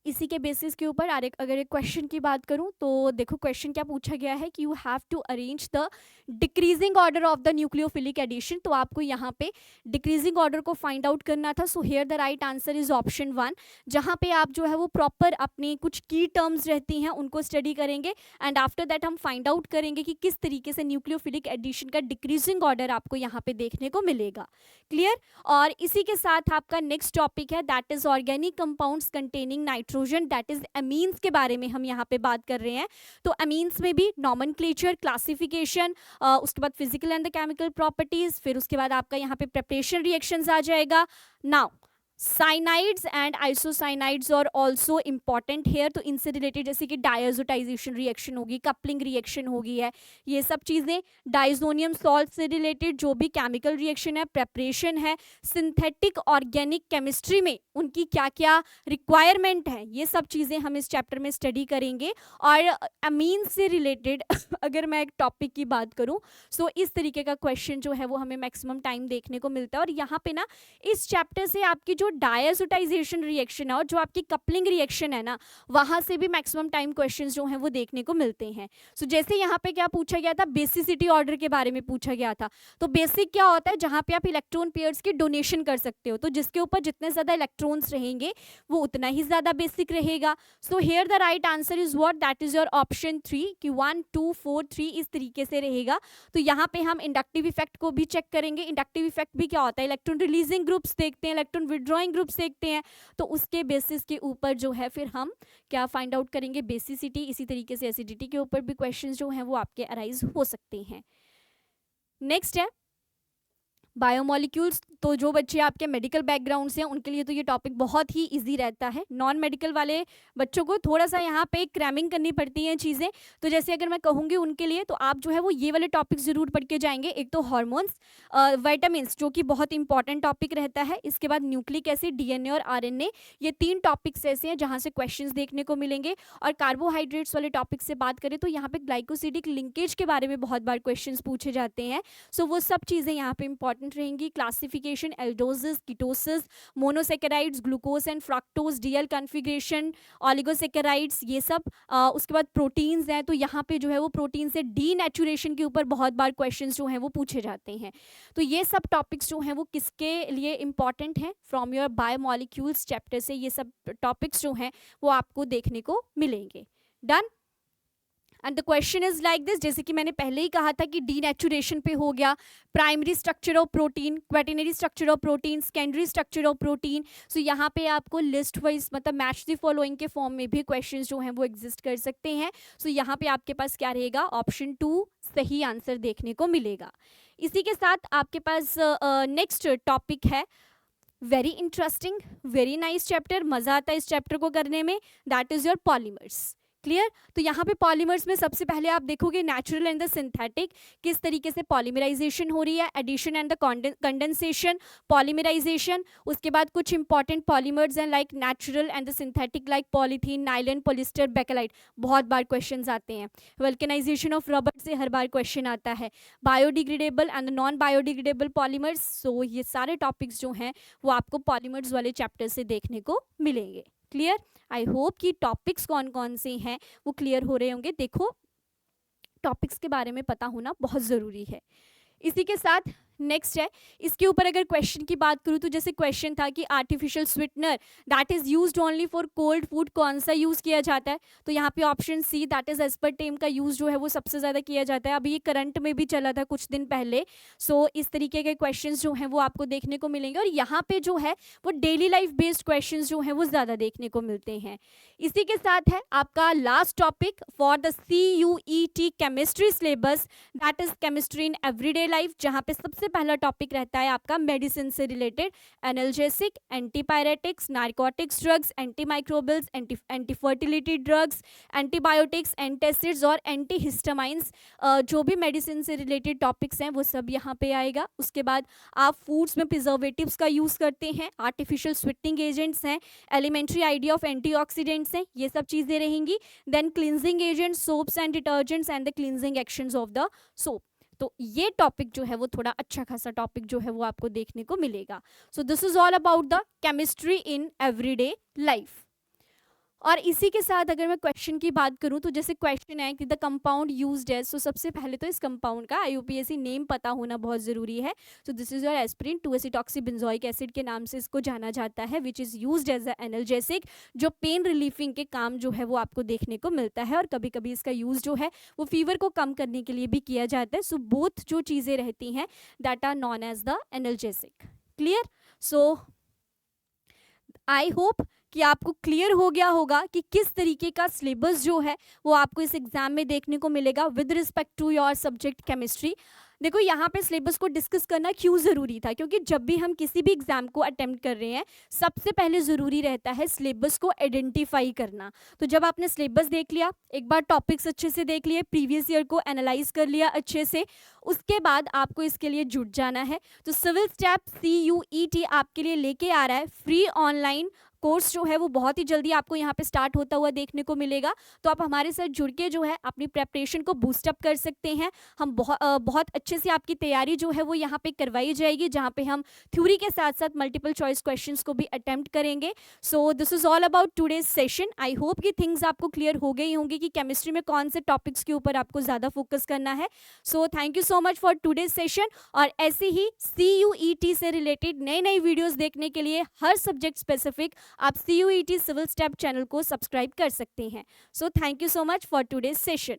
इसी के बेसिस के ऊपर अगर एक क्वेश्चन की बात करूं तो देखो क्वेश्चन क्या पूछा गया है कि you have to arrange the decreasing order of the nucleophilic addition. तो आपको यहाँ पे डिक्रीजिंग ऑर्डर को फाइंड आउट करना था। So here the right answer is option 1, जहाँ पे आप जो है वो प्रॉपर अपनी कुछ की टर्म्स रहती हैं उनको स्टडी करेंगे एंड आफ्टर दैट हम फाइंड आउट करेंगे कि किस तरीके से न्यूक्लियोफिलिक एडिशन का डिक्रीजिंग ऑर्डर आपको यहाँ पे देखने को मिलेगा। क्लियर। और इसी के साथ आपका नेक्स्ट टॉपिक है that is organic compounds containing nitrogen, that is amines के बारे में हम यहाँ पे बात कर रहे हैं। तो अमीन्स में भी नॉमेनक्लेचर, क्लासिफिकेशन, उसके बाद physical and the chemical properties, फिर उसके बाद आपका यहाँ पे प्रेपरेशन रिएक्शंस आ जाएगा। नाउ साइनाइड्स एंड आइसोसाइनाइड्स और ऑल्सो इम्पॉर्टेंट हेयर। तो इनसे रिलेटेड जैसे कि डायजोटाइजेशन रिएक्शन होगी, कपलिंग रिएक्शन होगी है, ये सब चीज़ें, डाइजोनियम सॉल्ट से रिलेटेड जो भी केमिकल रिएक्शन है, प्रेपरेशन है, सिंथेटिक ऑर्गेनिक केमिस्ट्री में उनकी क्या क्या रिक्वायरमेंट है, ये सब चीज़ें हम इस चैप्टर में स्टडी करेंगे। और अमीन से रिलेटेड अगर मैं एक टॉपिक की बात करूँ सो इस तरीके का क्वेश्चन जो है वो हमें मैक्सिमम टाइम देखने को मिलता है। और यहाँ पे ना इस चैप्टर से आपकी जो डायजोटाइजेशन रिएक्शन है और जो आपकी कपलिंग रिएक्शन है ना, वहाँ से भी मैक्सिमम टाइम क्वेश्चंस जो हैं वो देखने को मिलते हैं। सो जैसे यहाँ पे क्या पूछा गया था, बेसिसिटी ऑर्डर के बारे में पूछा गया था। तो बेसिक क्या होता है, जहाँ पे आप इलेक्ट्रॉन पेयर्स की डोनेशन कर सकते हो, तो जिसके ऊपर जितने ज़्यादा इलेक्ट्रॉन्स रहेंगे वो उतना ही ज़्यादा बेसिक रहेगा। सो here the right answer is what, that is your option 3 कि 1 2 4 3 इस तरीके से रहेगा। तो यहाँ पे हम इंडक्टिव इफेक्ट को भी चेक करेंगे। इंडक्टिव इफेक्ट भी क्या होता है, इलेक्ट्रॉन रिलीजिंग ग्रुप्स देखते हैं, इलेक्ट्रॉन विड्रॉ ड्राइंग ग्रुप्स देखते हैं, तो उसके बेसिस के ऊपर जो है फिर हम क्या फाइंड आउट करेंगे, बेसिसिटी। इसी तरीके से एसिडिटी के ऊपर भी क्वेश्चंस जो हैं वो आपके अराइज हो सकते हैं। नेक्स्ट है बायोमोलिक्यूल्स। तो जो बच्चे आपके मेडिकल बैकग्राउंड से हैं उनके लिए तो ये टॉपिक बहुत ही इजी रहता है। नॉन मेडिकल वाले बच्चों को थोड़ा सा यहाँ पे क्रैमिंग करनी पड़ती हैं चीज़ें। तो जैसे अगर मैं कहूँगी उनके लिए, तो आप जो है वो ये वाले टॉपिक ज़रूर पढ़ के जाएंगे। एक तो हार्मोन्स, विटामिन्स जो कि बहुत इंपॉर्टेंट टॉपिक रहता है। इसके बाद न्यूक्लिक एसिड, डीएनए और आरएनए, ये 3 टॉपिक्स ऐसे हैं जहाँ से क्वेश्चंस देखने को मिलेंगे। और कार्बोहाइड्रेट्स वाले टॉपिक से बात करें तो यहाँ पे ग्लाइकोसिडिक लिंकेज के बारे में बहुत बार क्वेश्चंस पूछे जाते हैं। सो वो सब चीज़ें यहाँ पे इंपॉर्टेंट रहेंगी। Classification, aldoses, ketosis, monosaccharides, glucose and fructose, DL configuration, oligosaccharides, ये सब। उसके बाद प्रोटीन्स हैं, तो यहाँ पे जो है वो प्रोटीन से डीनेचुरेशन के ऊपर बहुत बार क्वेश्चंस जो हैं वो पूछे जाते हैं। तो ये सब टॉपिक्स जो हैं वो किसके लिए इंपॉर्टेंट हैं, फ्रॉम योर बायोमोलिक्यूल्स चैप्टर से ये सब टॉपिक्स जो हैं वो आपको देखने को मिलेंगे। Done. And the question is like this, जैसे कि मैंने पहले ही कहा था कि डीनेचुरेशन पे हो गया, primary structure of protein, quaternary structure of protein, secondary structure of protein. So यहाँ पे आपको लिस्ट वाइज मतलब मैच द फॉलोइंग के फॉर्म में भी क्वेश्चंस जो हैं वो एग्जिस्ट कर सकते हैं। सो यहाँ पे आपके पास क्या रहेगा, ऑप्शन 2 सही आंसर देखने को मिलेगा। इसी के साथ आपके पास नेक्स्ट टॉपिक है, very interesting, very nice chapter, मज़ा आता है इस चैप्टर को करने में, that is your polymers. Clear. तो यहाँ पे पॉलीमर्स में सबसे पहले आप देखोगे नेचुरल एंड द सिंथेटिक, किस तरीके से पॉलीमराइजेशन हो रही है, addition and the condensation, polymerization. उसके बाद कुछ इंपॉर्टेंट पॉलीमर्स हैं like natural and the synthetic like polythene, nylon, polyester, bakelite, बहुत बार क्वेश्चन आते हैं। वल्केनाइजेशन ऑफ रबर से हर बार क्वेश्चन आता है। Biodegradable and non biodegradable polymers. So ये सारे टॉपिक्स जो हैं वो आपको पॉलीमर्स वाले चैप्टर से देखने को मिलेंगे। क्लियर। आई होप कि टॉपिक्स कौन कौन से हैं वो क्लियर हो रहे होंगे। देखो, टॉपिक्स के बारे में पता होना बहुत ज़रूरी है। इसी के साथ नेक्स्ट है, इसके ऊपर अगर क्वेश्चन की बात करूँ तो जैसे क्वेश्चन था कि artificial sweetener that is used only for cold food कौन सा यूज़ किया जाता है, तो यहाँ पे option see that is aspartame का यूज़ जो है वो सबसे ज़्यादा किया जाता है। अभी ये करंट में भी चला था कुछ दिन पहले। सो इस तरीके के क्वेश्चन जो हैं वो आपको देखने को मिलेंगे, और यहाँ पे जो है वो डेली लाइफ बेस्ड क्वेश्चन जो हैं वो ज़्यादा देखने को मिलते हैं। इसी के साथ है आपका last topic for the CUET chemistry syllabus, that is chemistry in everyday life, जहाँ पे सबसे पहला टॉपिक रहता है आपका मेडिसिन से related, analgesic, antipyretics, narcotics drugs, antimicrobials, antifertility drugs, antibiotics, antacids और एंटीहिस्टामाइंस। जो भी मेडिसिन से रिलेटेड टॉपिक्स हैं वो सब यहाँ पे आएगा। उसके बाद आप फूड्स में प्रिजर्वेटिव्स का यूज़ करते हैं, आर्टिफिशियल स्वीटनिंग एजेंट्स हैं, एलिमेंट्री आइडिया ऑफ एंटीऑक्सीडेंट्स हैं, ये सब चीज़ें रहेंगी। Then cleansing agents, soaps and detergents and the cleansing actions of the soap. तो ये टॉपिक जो है वो थोड़ा अच्छा खासा टॉपिक जो है वो आपको देखने को मिलेगा। सो this is all about the chemistry in everyday life. और इसी के साथ अगर मैं क्वेश्चन की बात करूं तो जैसे क्वेश्चन है कि द कंपाउंड यूज्ड है, सो सबसे पहले तो इस कंपाउंड का IUPAC नेम पता होना बहुत ज़रूरी है। So this is your aspirin two acetoxybenzoic acid के नाम से इसको जाना जाता है, which is used as a analgesic, जो पेन रिलीफिंग के काम जो है वो आपको देखने को मिलता है। और कभी कभी इसका यूज़ जो है वो फीवर को कम करने के लिए भी किया जाता है। सो बोथ जो चीज़ें रहती हैं that are known as the analgesic. Clear. So I hope कि आपको क्लियर हो गया होगा कि किस तरीके का सिलेबस जो है वो आपको इस एग्जाम में देखने को मिलेगा with respect to your subject chemistry. देखो, यहाँ पे सिलेबस को डिस्कस करना क्यों ज़रूरी था, क्योंकि जब भी हम किसी भी एग्जाम को अटेम्प्ट कर रहे हैं सबसे पहले ज़रूरी रहता है सिलेबस को आइडेंटिफाई करना। तो जब आपने सिलेबस देख लिया, एक बार टॉपिक्स अच्छे से देख लिए, प्रीवियस ईयर को एनालाइज कर लिया अच्छे से, उसके बाद आपको इसके लिए जुट जाना है। तो सिविल स्टेप CUET आपके लिए लेके आ रहा है फ्री ऑनलाइन कोर्स जो है वो बहुत ही जल्दी आपको यहाँ पे स्टार्ट होता हुआ देखने को मिलेगा। तो आप हमारे साथ जुड़ के जो है अपनी प्रेपरेशन को बूस्टअप कर सकते हैं। हम बहुत अच्छे से आपकी तैयारी जो है वो यहाँ पे करवाई जाएगी, जहाँ पे हम थ्योरी के साथ साथ मल्टीपल चॉइस क्वेश्चंस को भी अटेम्प्ट करेंगे। सो this is all about today's session. I hope कि थिंग्स आपको क्लियर हो गई होंगी कि केमिस्ट्री में कौन से टॉपिक्स के ऊपर आपको ज़्यादा फोकस करना है। So thank you so much for today's session. और ऐसे ही CUET से रिलेटेड नई नई वीडियोज़ देखने के लिए हर सब्जेक्ट स्पेसिफिक आप CUET सिविल स्टेप चैनल को सब्सक्राइब कर सकते हैं। So thank you so much for today's session.